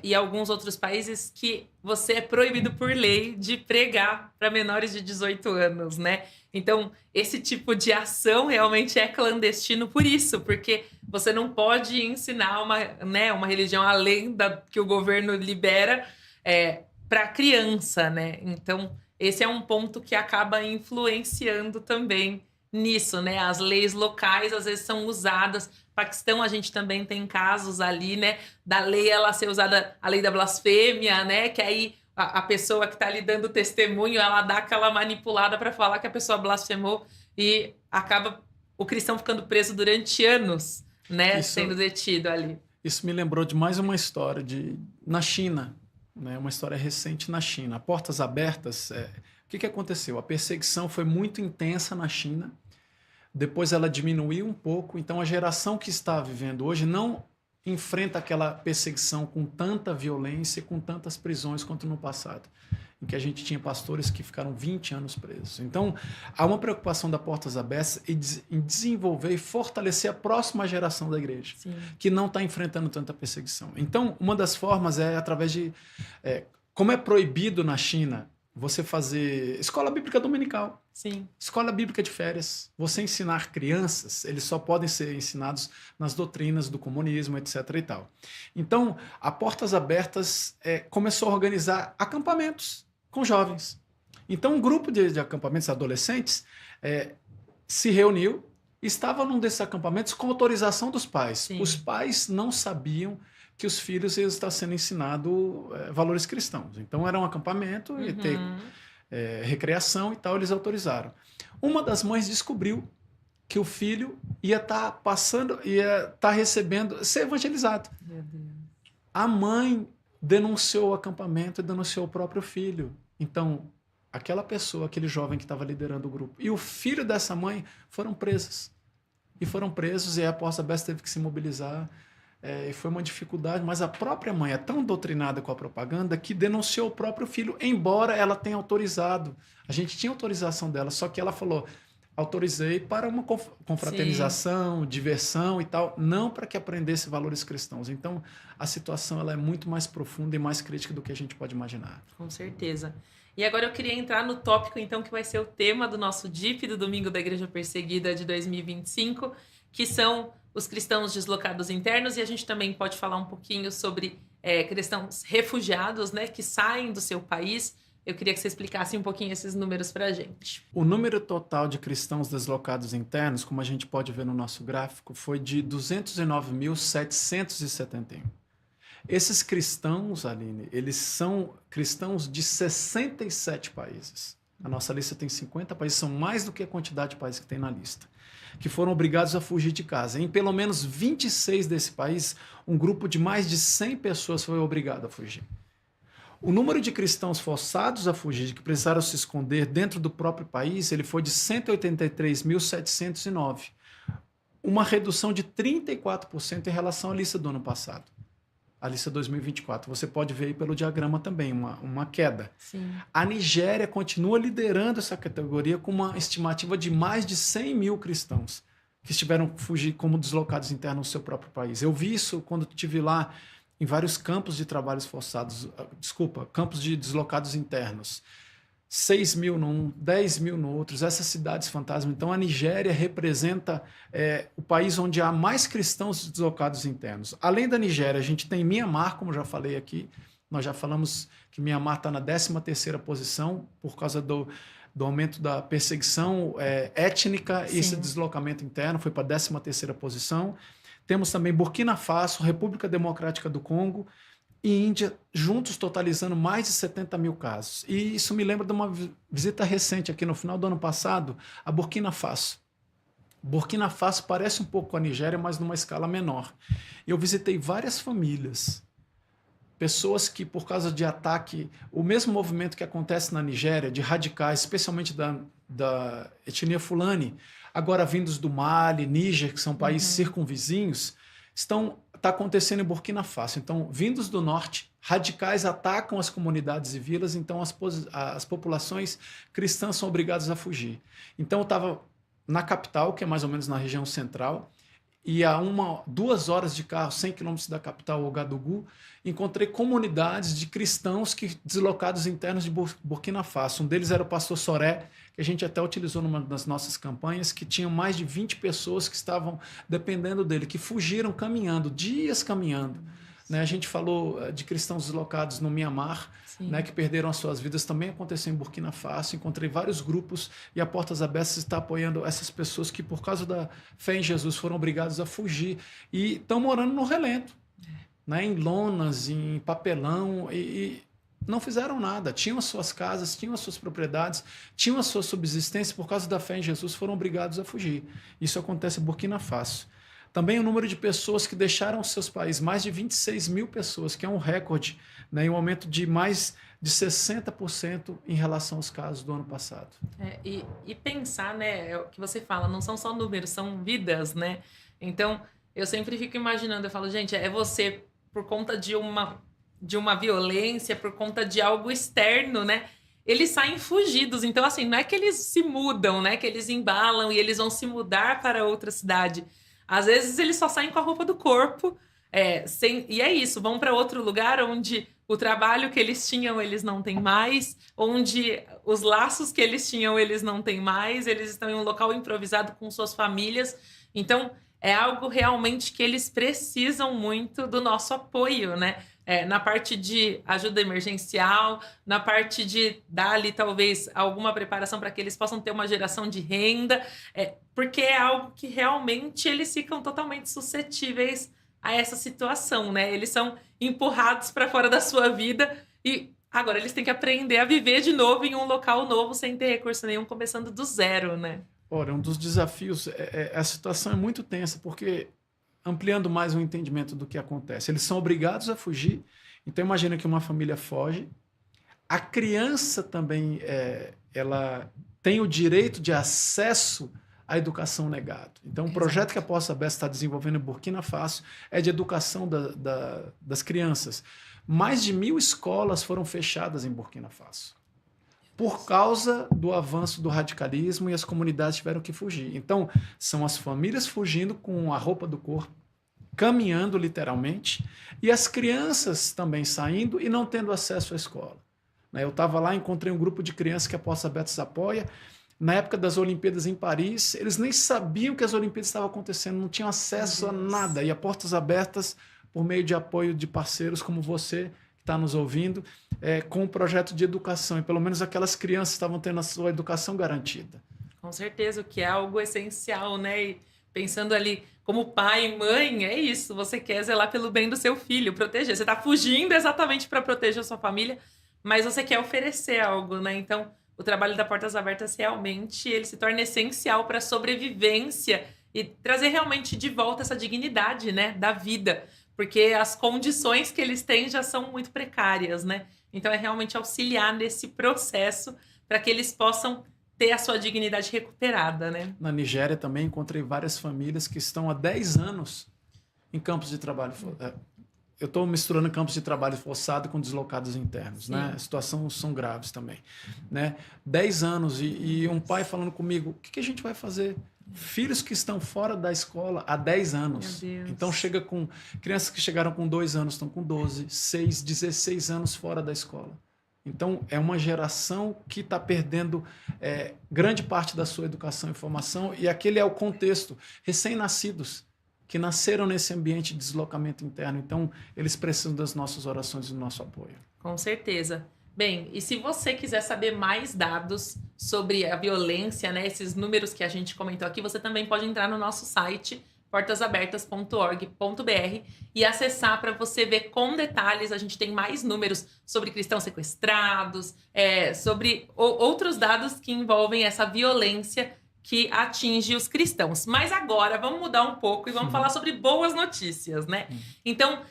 e alguns outros países que você é proibido por lei de pregar para menores de 18 anos, né? Então, esse tipo de ação realmente é clandestino por isso, porque você não pode ensinar uma religião além da que o governo libera para criança, né? Então, esse é um ponto que acaba influenciando também nisso, né? As leis locais às vezes são usadas. Paquistão, a gente também tem casos ali, né? Da lei ela ser usada, a lei da blasfêmia, né? Que aí a pessoa que está ali dando testemunho, ela dá aquela manipulada para falar que a pessoa blasfemou e acaba o cristão ficando preso durante anos, né? Sendo detido ali.
Isso me lembrou de mais uma história na China, né? Uma história recente na China. Portas Abertas, o que aconteceu? A perseguição foi muito intensa na China. Depois ela diminuiu um pouco, então a geração que está vivendo hoje não enfrenta aquela perseguição com tanta violência e com tantas prisões quanto no passado, em que a gente tinha pastores que ficaram 20 anos presos. Então, há uma preocupação da Portas Abertas em desenvolver e fortalecer a próxima geração da igreja, que não está enfrentando tanta perseguição. Então, uma das formas é através de... como é proibido na China você fazer escola bíblica dominical, escola bíblica de férias, você ensinar crianças, eles só podem ser ensinados nas doutrinas do comunismo, etc. e tal. Então, a Portas Abertas começou a organizar acampamentos com jovens. Então, um grupo de acampamentos adolescentes se reuniu e estava num desses acampamentos com autorização dos pais. Os pais não sabiam que os filhos iam estar sendo ensinados valores cristãos. Então, era um acampamento, ia ter recreação e tal, eles autorizaram. Uma das mães descobriu que o filho ia estar recebendo, ser evangelizado.
Meu Deus.
A mãe denunciou o acampamento e denunciou o próprio filho. Então, aquela pessoa, aquele jovem que estava liderando o grupo, e o filho dessa mãe foram presos. E a Portas Abertas teve que se mobilizar. E foi uma dificuldade, mas a própria mãe é tão doutrinada com a propaganda que denunciou o próprio filho, embora ela tenha autorizado. A gente tinha autorização dela, só que ela falou, autorizei para uma confraternização, diversão e tal, não para que aprendesse valores cristãos. Então, a situação ela é muito mais profunda e mais crítica do que a gente pode imaginar.
Com certeza. E agora eu queria entrar no tópico, então, que vai ser o tema do nosso DIP, do Domingo da Igreja Perseguida de 2025, que são os cristãos deslocados internos, e a gente também pode falar um pouquinho sobre cristãos refugiados, né, que saem do seu país. Eu queria que você explicasse um pouquinho esses números para a gente.
O número total de cristãos deslocados internos, como a gente pode ver no nosso gráfico, foi de 209.771. Esses cristãos, Aline, eles são cristãos de 67 países. A nossa lista tem 50 países, são mais do que a quantidade de países que tem na lista, que foram obrigados a fugir de casa. Em pelo menos 26 desse país, um grupo de mais de 100 pessoas foi obrigado a fugir. O número de cristãos forçados a fugir, que precisaram se esconder dentro do próprio país, ele foi de 183.709, uma redução de 34% em relação à lista do ano passado. A lista 2024. Você pode ver aí pelo diagrama também, uma queda.
Sim.
A Nigéria continua liderando essa categoria com uma estimativa de mais de 100 mil cristãos que estiveram fugir como deslocados internos no seu próprio país. Eu vi isso quando estive lá em vários campos de trabalhos forçados, campos de deslocados internos. 6 mil num, 10 mil no outros, essas cidades fantasma. Então, a Nigéria representa o país onde há mais cristãos deslocados internos. Além da Nigéria, a gente tem Mianmar, como já falei aqui. Nós já falamos que Mianmar está na 13ª posição por causa do aumento da perseguição étnica. Sim. E esse deslocamento interno foi para a 13ª posição. Temos também Burkina Faso, República Democrática do Congo e Índia, juntos totalizando mais de 70 mil casos. E isso me lembra de uma visita recente aqui no final do ano passado a Burkina Faso. Burkina Faso parece um pouco com a Nigéria, mas numa escala menor. Eu visitei várias famílias, pessoas que, por causa de ataque, o mesmo movimento que acontece na Nigéria, de radicais, especialmente da etnia Fulani, agora vindos do Mali, Níger, que são países circunvizinhos, está acontecendo em Burkina Faso. Então, vindos do norte, radicais atacam as comunidades e vilas, então as populações cristãs são obrigadas a fugir. Então, eu estava na capital, que é mais ou menos na região central, e a 2 horas de carro, 100 quilômetros da capital, Ouagadougou, encontrei comunidades de cristãos deslocados internos de Burkina Faso. Um deles era o pastor Soré, que a gente até utilizou numa das nossas campanhas, que tinham mais de 20 pessoas que estavam dependendo dele, que fugiram caminhando, dias caminhando. Né? A gente falou de cristãos deslocados no Mianmar, né, que perderam as suas vidas, também aconteceu em Burkina Faso. Encontrei vários grupos e a Portas Abertas está apoiando essas pessoas que, por causa da fé em Jesus, foram obrigados a fugir e estão morando no relento, né, em lonas, em papelão, e não fizeram nada. Tinham as suas casas, tinham as suas propriedades, tinham a sua subsistência, por causa da fé em Jesus, foram obrigados a fugir. Isso acontece em Burkina Faso. Também o número de pessoas que deixaram seus países, mais de 26 mil pessoas, que é um recorde, né, e um aumento de mais de 60% em relação aos casos do ano passado.
E pensar, né, é o que você fala, não são só números, são vidas, né? Então, eu sempre fico imaginando, eu falo, gente, é você, por conta de uma violência, por conta de algo externo, né? Eles saem fugidos. Então, assim, não é que eles se mudam, né? Que eles embalam e eles vão se mudar para outra cidade. Às vezes eles só saem com a roupa do corpo, e é isso, vão para outro lugar onde o trabalho que eles tinham eles não têm mais, onde os laços que eles tinham eles não têm mais, eles estão em um local improvisado com suas famílias. Então, é algo realmente que eles precisam muito do nosso apoio, né? Na parte de ajuda emergencial, na parte de dar ali talvez alguma preparação para que eles possam ter uma geração de renda, porque é algo que realmente eles ficam totalmente suscetíveis a essa situação, né? Eles são empurrados para fora da sua vida e agora eles têm que aprender a viver de novo em um local novo sem ter recurso nenhum, começando do zero, né?
Ora, um dos desafios, a situação é muito tensa, porque ampliando mais o entendimento do que acontece. Eles são obrigados a fugir. Então, imagina que uma família foge. A criança também ela tem o direito de acesso à educação negado. Então, o projeto que a Portas Abertas está desenvolvendo em Burkina Faso é de educação das crianças. Mais de 1.000 escolas foram fechadas em Burkina Faso por causa do avanço do radicalismo, e as comunidades tiveram que fugir. Então, são as famílias fugindo com a roupa do corpo, caminhando literalmente, e as crianças também saindo e não tendo acesso à escola. Eu estava lá, encontrei um grupo de crianças que a Portas Abertas apoia. Na época das Olimpíadas em Paris, eles nem sabiam que as Olimpíadas estavam acontecendo, não tinham acesso a nada. E a Portas Abertas, por meio de apoio de parceiros como você, está nos ouvindo, com um projeto de educação, e pelo menos aquelas crianças estavam tendo a sua educação garantida.
Com certeza, o que é algo essencial, né? E pensando ali como pai e mãe, é isso. Você quer zelar pelo bem do seu filho, proteger. Você está fugindo exatamente para proteger a sua família, mas você quer oferecer algo, né? Então, o trabalho da Portas Abertas realmente ele se torna essencial para a sobrevivência e trazer realmente de volta essa dignidade, né, da vida, porque as condições que eles têm já são muito precárias, né? Então, é realmente auxiliar nesse processo para que eles possam ter a sua dignidade recuperada, né?
Na Nigéria também encontrei várias famílias que estão há 10 anos em campos de trabalho. Eu estou misturando campos de trabalho forçado com deslocados internos, né? As situações são graves também, né? 10 anos e um pai falando comigo, o que a gente vai fazer? Filhos que estão fora da escola há 10 anos. Então chega com crianças que chegaram com 2 anos, estão com 12, 6, 16 anos fora da escola. Então, é uma geração que está perdendo grande parte da sua educação e formação, e aquele é o contexto. Recém-nascidos, que nasceram nesse ambiente de deslocamento interno. Então, eles precisam das nossas orações e do nosso apoio.
Com certeza. Bem, e se você quiser saber mais dados sobre a violência, né, esses números que a gente comentou aqui, você também pode entrar no nosso site, portasabertas.org.br, e acessar para você ver com detalhes. A gente tem mais números sobre cristãos sequestrados, sobre outros dados que envolvem essa violência que atinge os cristãos. Mas agora vamos mudar um pouco e vamos falar sobre boas notícias, né? Então,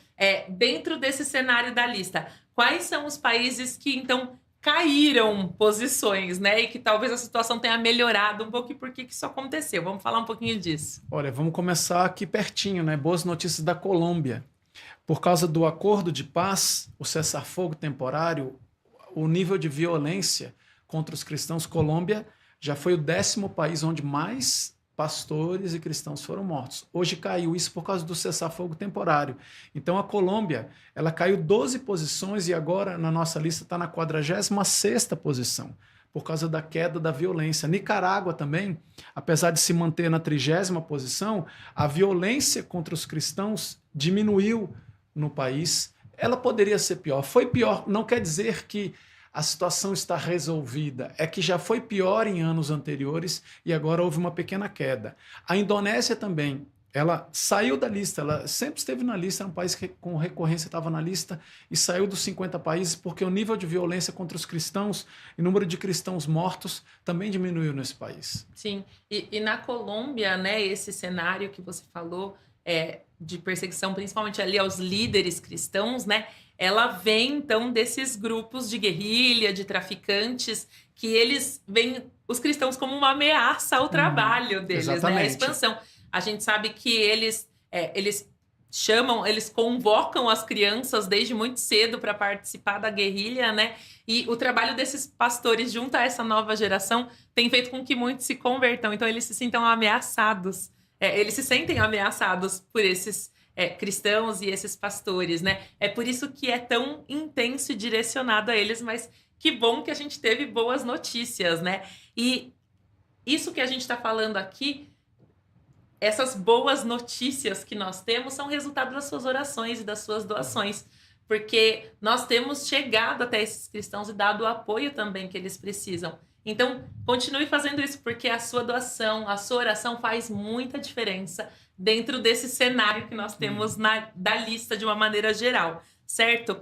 dentro desse cenário da lista, quais são os países que então caíram posições, né? E que talvez a situação tenha melhorado um pouco, e por que isso aconteceu? Vamos falar um pouquinho disso.
Olha, vamos começar aqui pertinho, né? Boas notícias da Colômbia. Por causa do acordo de paz, o cessar-fogo temporário, o nível de violência contra os cristãos, Colômbia já foi o 10º país onde mais pastores e cristãos foram mortos. Hoje caiu isso por causa do cessar-fogo temporário. Então a Colômbia, ela caiu 12 posições e agora na nossa lista está na 46ª posição, por causa da queda da violência. Nicarágua também, apesar de se manter na 30ª posição, a violência contra os cristãos diminuiu no país. Ela poderia ser pior. Foi pior, não quer dizer que a situação está resolvida. É que já foi pior em anos anteriores e agora houve uma pequena queda. A Indonésia também, ela saiu da lista, ela sempre esteve na lista, era um país que com recorrência estava na lista e saiu dos 50 países porque o nível de violência contra os cristãos e o número de cristãos mortos também diminuiu nesse país.
Sim, e na Colômbia, né, esse cenário que você falou de perseguição, principalmente ali aos líderes cristãos, né, ela vem, então, desses grupos de guerrilha, de traficantes, que eles veem os cristãos como uma ameaça ao trabalho deles, né? A expansão. A gente sabe que eles convocam as crianças desde muito cedo para participar da guerrilha, né? E o trabalho desses pastores junto a essa nova geração tem feito com que muitos se convertam. Então, eles se sintam ameaçados. Eles se sentem ameaçados por esses cristãos e esses pastores, né? É por isso que é tão intenso e direcionado a eles, mas que bom que a gente teve boas notícias, né? E isso que a gente está falando aqui, essas boas notícias que nós temos são resultado das suas orações e das suas doações, porque nós temos chegado até esses cristãos e dado o apoio também que eles precisam. Então, continue fazendo isso, porque a sua doação, a sua oração faz muita diferença dentro desse cenário que nós temos da lista de uma maneira geral, certo?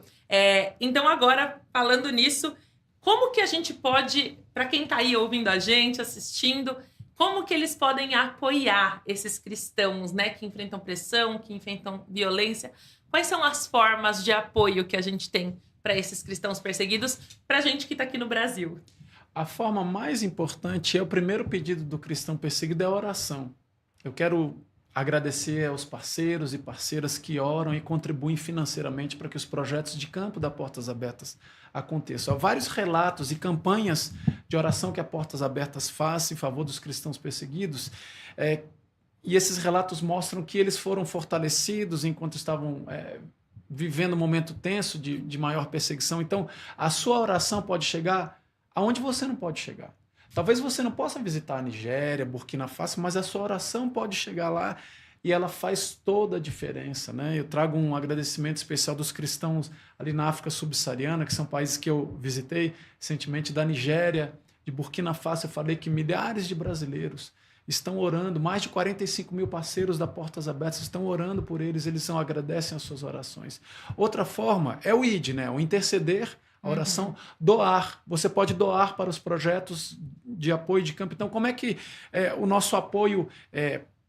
Então, agora, falando nisso, como que a gente pode, para quem está aí ouvindo a gente, assistindo, como que eles podem apoiar esses cristãos, né, que enfrentam pressão, que enfrentam violência? Quais são as formas de apoio que a gente tem para esses cristãos perseguidos, para a gente que está aqui no Brasil?
A forma mais importante o primeiro pedido do cristão perseguido é a oração. Eu quero agradecer aos parceiros e parceiras que oram e contribuem financeiramente para que os projetos de campo da Portas Abertas aconteçam. Há vários relatos e campanhas de oração que a Portas Abertas faz em favor dos cristãos perseguidos, e esses relatos mostram que eles foram fortalecidos enquanto estavam vivendo um momento tenso de maior perseguição. Então, a sua oração pode chegar aonde você não pode chegar. Talvez você não possa visitar a Nigéria, Burkina Faso, mas a sua oração pode chegar lá e ela faz toda a diferença, né? Eu trago um agradecimento especial dos cristãos ali na África subsaariana, que são países que eu visitei recentemente, da Nigéria, de Burkina Faso. Eu falei que milhares de brasileiros estão orando, mais de 45 mil parceiros da Portas Abertas estão orando por eles, eles não agradecem as suas orações. Outra forma é o ID, né? O interceder, a oração, doar. Você pode doar para os projetos de apoio de campo. Então, como é que o nosso apoio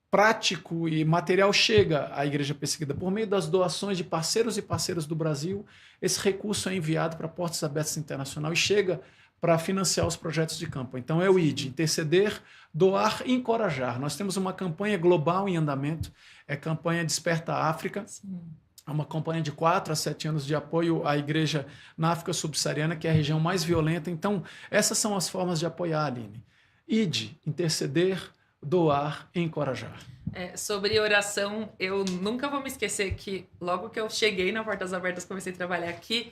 prático e material chega à Igreja Perseguida? Por meio das doações de parceiros e parceiras do Brasil, esse recurso é enviado para Portas Abertas Internacional e chega para financiar os projetos de campo. Então é o ID, interceder, doar e encorajar. Nós temos uma campanha global em andamento, é a campanha Desperta África. Sim. É uma campanha de 4 a 7 anos de apoio à igreja na África subsaariana, que é a região mais violenta. Então, essas são as formas de apoiar, Aline. ID, interceder, doar e encorajar.
Sobre oração, eu nunca vou me esquecer que logo que eu cheguei na Portas Abertas, comecei a trabalhar aqui,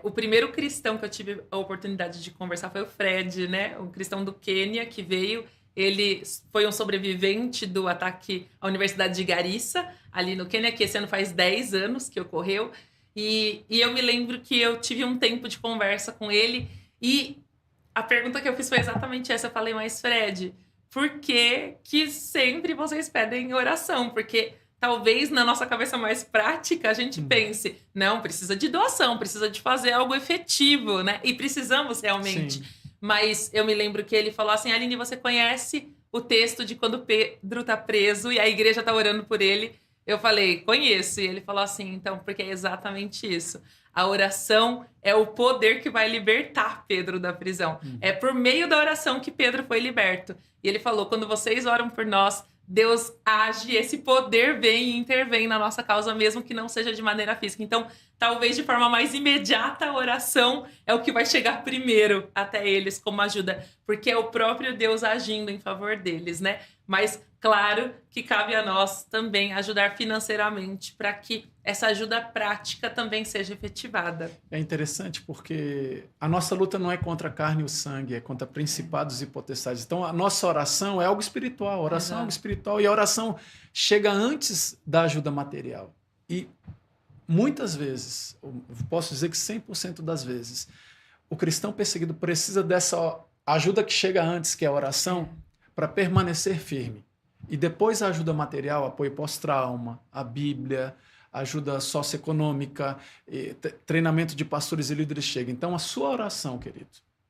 o primeiro cristão que eu tive a oportunidade de conversar foi o Fred, né? Um cristão do Quênia que veio. Ele foi um sobrevivente do ataque à Universidade de Garissa, ali no Quênia, que esse ano faz 10 anos que ocorreu. E eu me lembro que eu tive um tempo de conversa com ele e a pergunta que eu fiz foi exatamente essa. Eu falei, mas Fred, por que sempre vocês pedem oração? Porque talvez na nossa cabeça mais prática a gente pense, não, precisa de doação, precisa de fazer algo efetivo, né? E precisamos realmente. Sim. Mas eu me lembro que ele falou assim, Aline, você conhece o texto de quando Pedro tá preso e a igreja tá orando por ele? Eu falei, conheço. E ele falou assim, então, porque é exatamente isso. A oração é o poder que vai libertar Pedro da prisão. É por meio da oração que Pedro foi liberto. E ele falou, quando vocês oram por nós, Deus age, esse poder vem e intervém na nossa causa, mesmo que não seja de maneira física. Então, talvez de forma mais imediata, a oração é o que vai chegar primeiro até eles como ajuda, porque é o próprio Deus agindo em favor deles, né? Mas, claro, que cabe a nós também ajudar financeiramente para que essa ajuda prática também seja efetivada.
É interessante porque a nossa luta não é contra a carne e o sangue, é contra principados e potestades. Então, a nossa oração é algo espiritual, a oração é algo espiritual e a oração chega antes da ajuda material. E muitas vezes, eu posso dizer que 100% das vezes, o cristão perseguido precisa dessa ajuda que chega antes, que é a oração, para permanecer firme. E depois a ajuda material, apoio pós-trauma, a Bíblia, ajuda socioeconômica, treinamento de pastores e líderes chega. Então, a sua oração,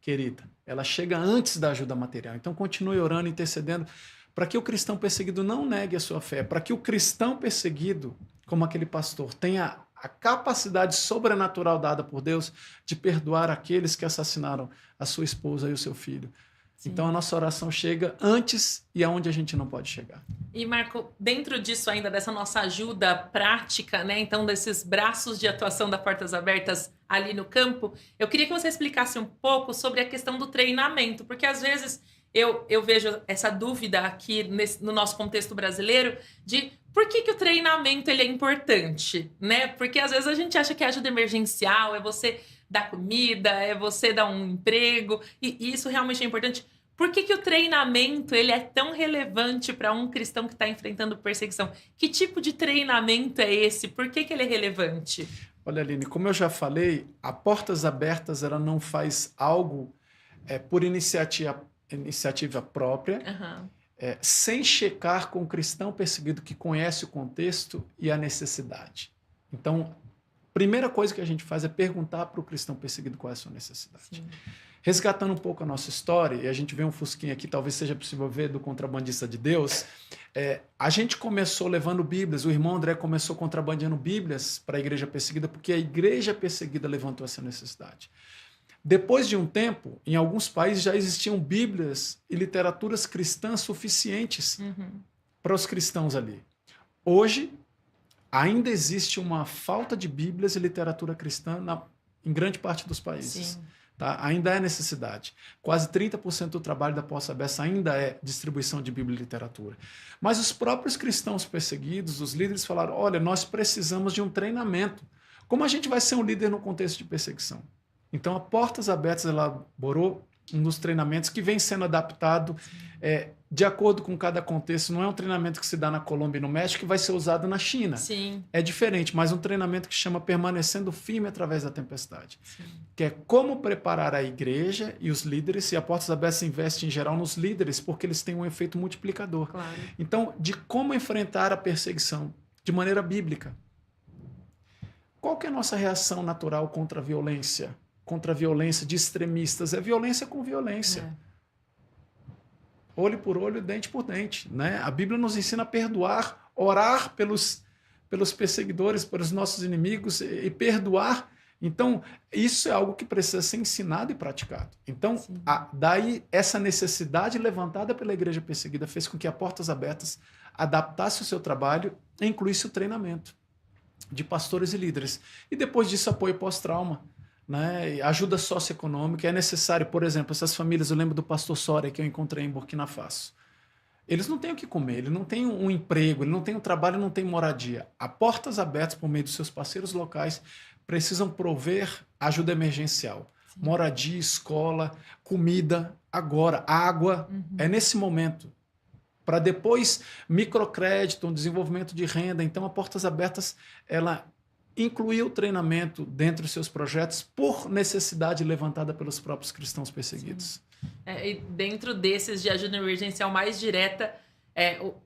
querida, ela chega antes da ajuda material. Então, continue orando, intercedendo, para que o cristão perseguido não negue a sua fé, para que o cristão perseguido, como aquele pastor, tenha a capacidade sobrenatural dada por Deus de perdoar aqueles que assassinaram a sua esposa e o seu filho. Sim. Então, a nossa oração chega antes e aonde a gente não pode chegar.
E, Marco, dentro disso ainda, dessa nossa ajuda prática, né? Então, desses braços de atuação da Portas Abertas ali no campo, eu queria que você explicasse um pouco sobre a questão do treinamento, porque às vezes eu vejo essa dúvida aqui no nosso contexto brasileiro de por que o treinamento ele é importante, né? Porque às vezes a gente acha que a ajuda emergencial é você dar comida, é você dar um emprego, e isso realmente é importante. Por que o treinamento ele é tão relevante para um cristão que está enfrentando perseguição? Que tipo de treinamento é esse? Por que ele é relevante?
Olha, Aline, como eu já falei, a Portas Abertas ela não faz algo por iniciativa própria, sem checar com o cristão perseguido que conhece o contexto e a necessidade. Então, primeira coisa que a gente faz é perguntar para o cristão perseguido qual é a sua necessidade. Sim. Resgatando um pouco a nossa história, e a gente vê um fusquinha aqui, talvez seja possível ver, do Contrabandista de Deus, a gente começou levando Bíblias, o irmão André começou contrabandeando Bíblias para a igreja perseguida, porque a igreja perseguida levantou essa necessidade. Depois de um tempo, em alguns países já existiam Bíblias e literaturas cristãs suficientes para os cristãos ali. Hoje, ainda existe uma falta de Bíblias e literatura cristã em grande parte dos países. Sim. Tá? Ainda é necessidade. Quase 30% do trabalho da Portas Abertas ainda é distribuição de Bíblia e literatura. Mas os próprios cristãos perseguidos, os líderes falaram, olha, nós precisamos de um treinamento. Como a gente vai ser um líder no contexto de perseguição? Então, a Portas Abertas elaborou um dos treinamentos que vem sendo adaptado de acordo com cada contexto, não é um treinamento que se dá na Colômbia e no México que vai ser usado na China.
Sim.
É diferente, mas um treinamento que chama permanecendo firme através da tempestade.
Sim.
Que é como preparar a igreja e os líderes, e a Portas Abertas investe em geral nos líderes, porque eles têm um efeito multiplicador.
Claro.
Então, de como enfrentar a perseguição de maneira bíblica. Qual que é a nossa reação natural contra a violência? Contra a violência de extremistas? É violência com violência.
É.
Olho por olho, dente por dente, né? A Bíblia nos ensina a perdoar, orar pelos perseguidores, pelos nossos inimigos e perdoar. Então, isso é algo que precisa ser ensinado e praticado. Então, daí essa necessidade levantada pela igreja perseguida fez com que a Portas Abertas adaptasse o seu trabalho e incluísse o treinamento de pastores e líderes. E depois disso, apoio pós-trauma. Né, ajuda socioeconômica, é necessário, por exemplo, essas famílias, eu lembro do pastor Soria que eu encontrei em Burkina Faso. Eles não têm o que comer, ele não tem um emprego, ele não tem um trabalho, não tem moradia. A Portas Abertas, por meio dos seus parceiros locais, precisam prover ajuda emergencial. Sim. Moradia, escola, comida, agora, água, é nesse momento. Para depois, microcrédito, um desenvolvimento de renda. Então, a Portas Abertas, ela incluir o treinamento dentro dos seus projetos por necessidade levantada pelos próprios cristãos perseguidos.
E dentro desses de ajuda emergencial mais direta,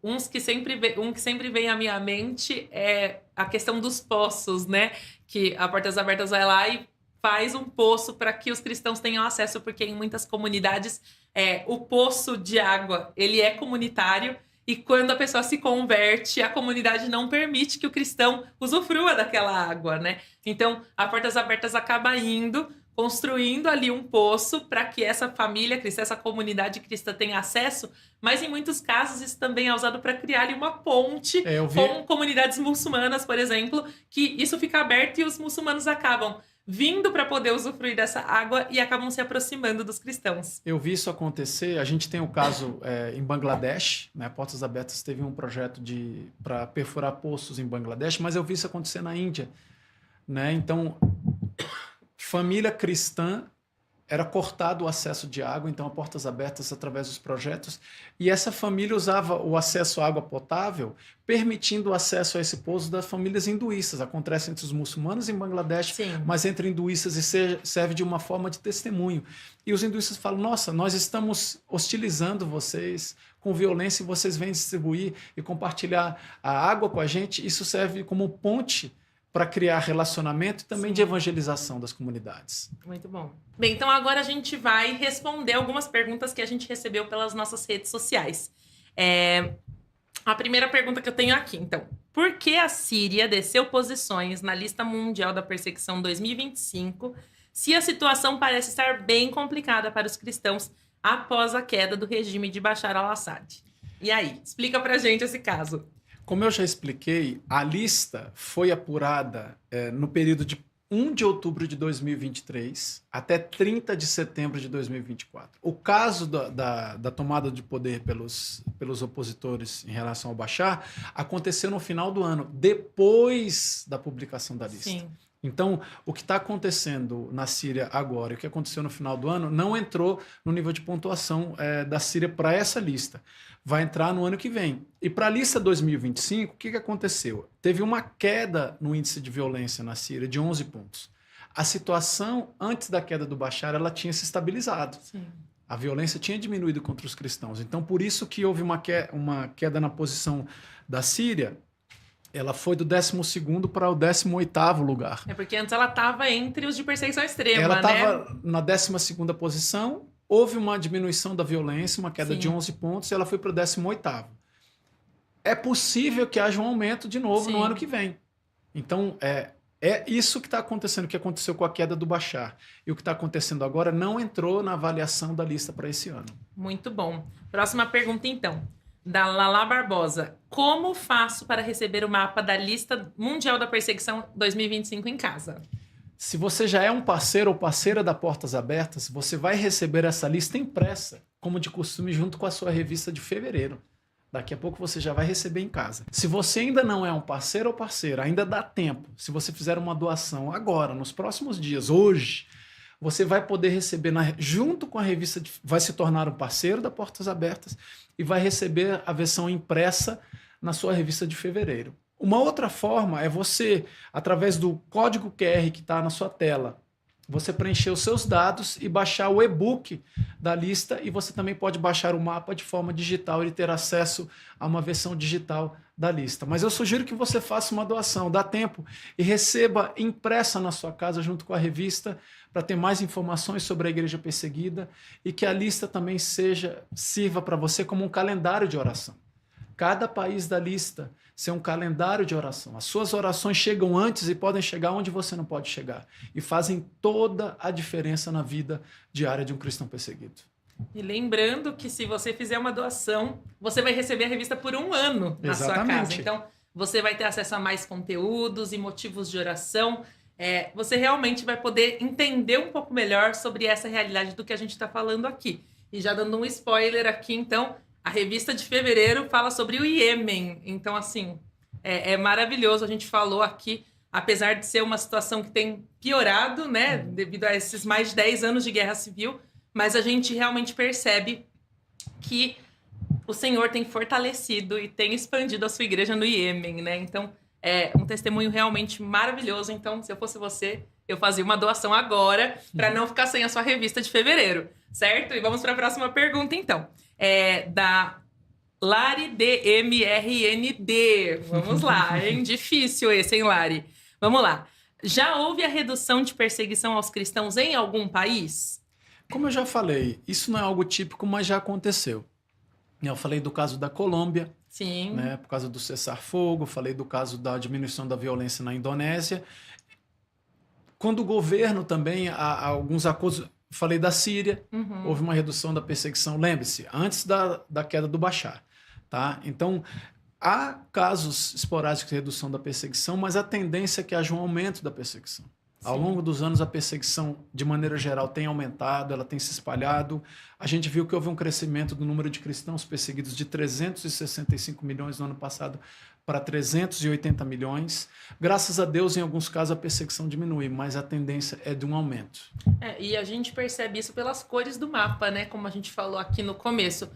um que sempre vem à minha mente é a questão dos poços, né? Que a Portas Abertas vai lá e faz um poço para que os cristãos tenham acesso, porque em muitas comunidades o poço de água ele é comunitário. E quando a pessoa se converte, a comunidade não permite que o cristão usufrua daquela água, né? Então, a Portas Abertas acaba construindo ali um poço para que essa família cristã, essa comunidade cristã tenha acesso, mas em muitos casos isso também é usado para criar ali uma ponte com comunidades muçulmanas, por exemplo, que isso fica aberto e os muçulmanos acabam vindo para poder usufruir dessa água e acabam se aproximando dos cristãos.
Eu vi isso acontecer. A gente tem o caso em Bangladesh, né? Portas Abertas teve um projeto para perfurar poços em Bangladesh, mas eu vi isso acontecer na Índia, né? Então, família cristã era cortado o acesso de água, então a Portas Abertas através dos projetos, e essa família usava o acesso à água potável, permitindo o acesso a esse poço das famílias hinduístas. Acontece entre os muçulmanos em Bangladesh,
Sim.
mas entre hinduístas e serve de uma forma de testemunho. E os hinduístas falam, nossa, nós estamos hostilizando vocês com violência e vocês vêm distribuir e compartilhar a água com a gente, isso serve como ponte para criar relacionamento e também
Sim.
de evangelização das comunidades.
Muito bom. Bem, então agora a gente vai responder algumas perguntas que a gente recebeu pelas nossas redes sociais. A primeira pergunta que eu tenho aqui, então. Por que a Síria desceu posições na lista mundial da perseguição 2025 se a situação parece estar bem complicada para os cristãos após a queda do regime de Bashar al-Assad? E aí, explica pra gente esse caso.
Como eu já expliquei, a lista foi apurada no período de 1 de outubro de 2023 até 30 de setembro de 2024. O caso da tomada de poder pelos opositores em relação ao Bashar aconteceu no final do ano, depois da publicação da lista.
Sim.
Então, o que está acontecendo na Síria agora e o que aconteceu no final do ano não entrou no nível de pontuação da Síria para essa lista. Vai entrar no ano que vem. E para a lista 2025, o que aconteceu? Teve uma queda no índice de violência na Síria de 11 pontos. A situação, antes da queda do Bashar, ela tinha se estabilizado.
Sim.
A violência tinha diminuído contra os cristãos. Então, por isso que houve uma queda na posição da Síria. Ela foi do 12º para o 18º lugar.
Porque antes ela estava entre os de perseguição extrema,
ela
né?
Ela estava na 12ª posição, houve uma diminuição da violência, uma queda
Sim.
de 11 pontos, e ela foi para o 18º. É possível que haja um aumento de novo
Sim.
no ano que vem. Então, é isso que está acontecendo, o que aconteceu com a queda do Bashar. E o que está acontecendo agora não entrou na avaliação da lista para esse ano.
Muito bom. Próxima pergunta, então. Da Lala Barbosa. Como faço para receber o mapa da lista mundial da perseguição 2025 em casa?
Se você já é um parceiro ou parceira da Portas Abertas, você vai receber essa lista impressa, como de costume, junto com a sua revista de fevereiro. Daqui a pouco você já vai receber em casa. Se você ainda não é um parceiro ou parceira, ainda dá tempo. Se você fizer uma doação agora, nos próximos dias, hoje, você vai poder receber, junto com a revista, vai se tornar um parceiro da Portas Abertas e vai receber a versão impressa na sua revista de fevereiro. Uma outra forma é você, através do código QR que está na sua tela, você preencher os seus dados e baixar o e-book da lista, e você também pode baixar o mapa de forma digital e ter acesso a uma versão digital da lista. Mas eu sugiro que você faça uma doação, dá tempo, e receba impressa na sua casa junto com a revista, para ter mais informações sobre a Igreja Perseguida, e que a lista também sirva para você como um calendário de oração. Cada país da lista ser um calendário de oração. As suas orações chegam antes e podem chegar onde você não pode chegar. E fazem toda a diferença na vida diária de um cristão perseguido.
E lembrando que se você fizer uma doação, você vai receber a revista por 1 ano na
Exatamente.
sua casa. Então, você vai ter acesso a mais conteúdos e motivos de oração. Você realmente vai poder entender um pouco melhor sobre essa realidade do que a gente está falando aqui. E já dando um spoiler aqui, então, a revista de fevereiro fala sobre o Iêmen. Então, assim, é maravilhoso. A gente falou aqui, apesar de ser uma situação que tem piorado, né, devido a esses mais de 10 anos de guerra civil, mas a gente realmente percebe que o Senhor tem fortalecido e tem expandido a sua igreja no Iêmen, né? Então, é um testemunho realmente maravilhoso. Então, se eu fosse você, eu fazia uma doação agora para não ficar sem a sua revista de fevereiro, certo? E vamos para a próxima pergunta, então. Da Lari DMRND. Vamos lá, hein? Difícil esse, hein, Lari? Vamos lá. Já houve a redução de perseguição aos cristãos em algum país?
Como eu já falei, isso não é algo típico, mas já aconteceu. Eu falei do caso da Colômbia,
Sim.
né, por causa do cessar-fogo, falei do caso da diminuição da violência na Indonésia. Quando o governo também, há alguns acordos, falei da Síria, houve uma redução da perseguição, lembre-se, antes da queda do Bashar. Tá? Então, há casos esporádicos de redução da perseguição, mas a tendência é que haja um aumento da perseguição. Sim. Ao longo dos anos, a perseguição, de maneira geral, tem aumentado, ela tem se espalhado. A gente viu que houve um crescimento do número de cristãos perseguidos de 365 milhões no ano passado para 380 milhões. Graças a Deus, em alguns casos, a perseguição diminui, mas a tendência é de um aumento.
E a gente percebe isso pelas cores do mapa, né? Como a gente falou aqui no começo.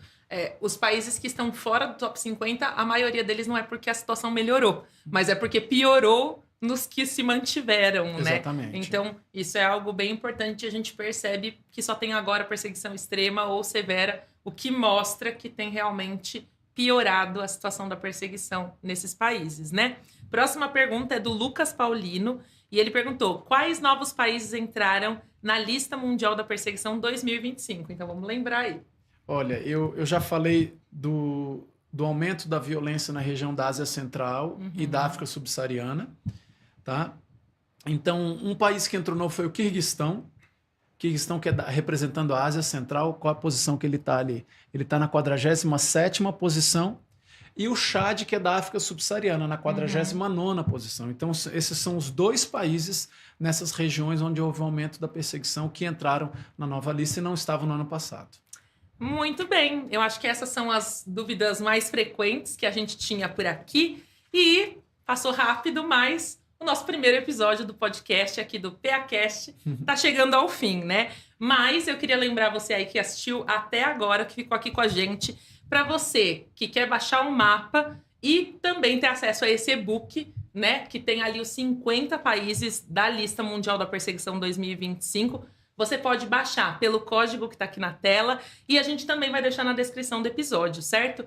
Os países que estão fora do top 50, a maioria deles não é porque a situação melhorou, mas é porque piorou nos que se mantiveram,
Exatamente.
Né? Então, isso é algo bem importante. A gente percebe que só tem agora perseguição extrema ou severa, o que mostra que tem realmente piorado a situação da perseguição nesses países, né? Próxima pergunta é do Lucas Paulino, e ele perguntou: quais novos países entraram na lista mundial da perseguição 2025? Então, vamos lembrar aí.
Olha, eu já falei do aumento da violência na região da Ásia Central e da África Subsaariana, tá? Então, um país que entrou novo foi o Quirguistão. Quirguistão, que é representando a Ásia Central. Qual a posição que ele está ali? Ele está na 47ª posição. E o Chad, que é da África Subsaariana, na 49ª posição. Então, esses são os 2 países nessas regiões onde houve um aumento da perseguição que entraram na nova lista e não estavam no ano passado.
Muito bem, eu acho que essas são as dúvidas mais frequentes que a gente tinha por aqui, e passou rápido, mas o nosso primeiro episódio do podcast aqui do PAcast tá chegando ao fim, né? Mas eu queria lembrar você aí que assistiu até agora, que ficou aqui com a gente, para você que quer baixar um mapa e também ter acesso a esse e-book, né? Que tem ali os 50 países da lista mundial da perseguição 2025. Você pode baixar pelo código que está aqui na tela, e a gente também vai deixar na descrição do episódio, certo?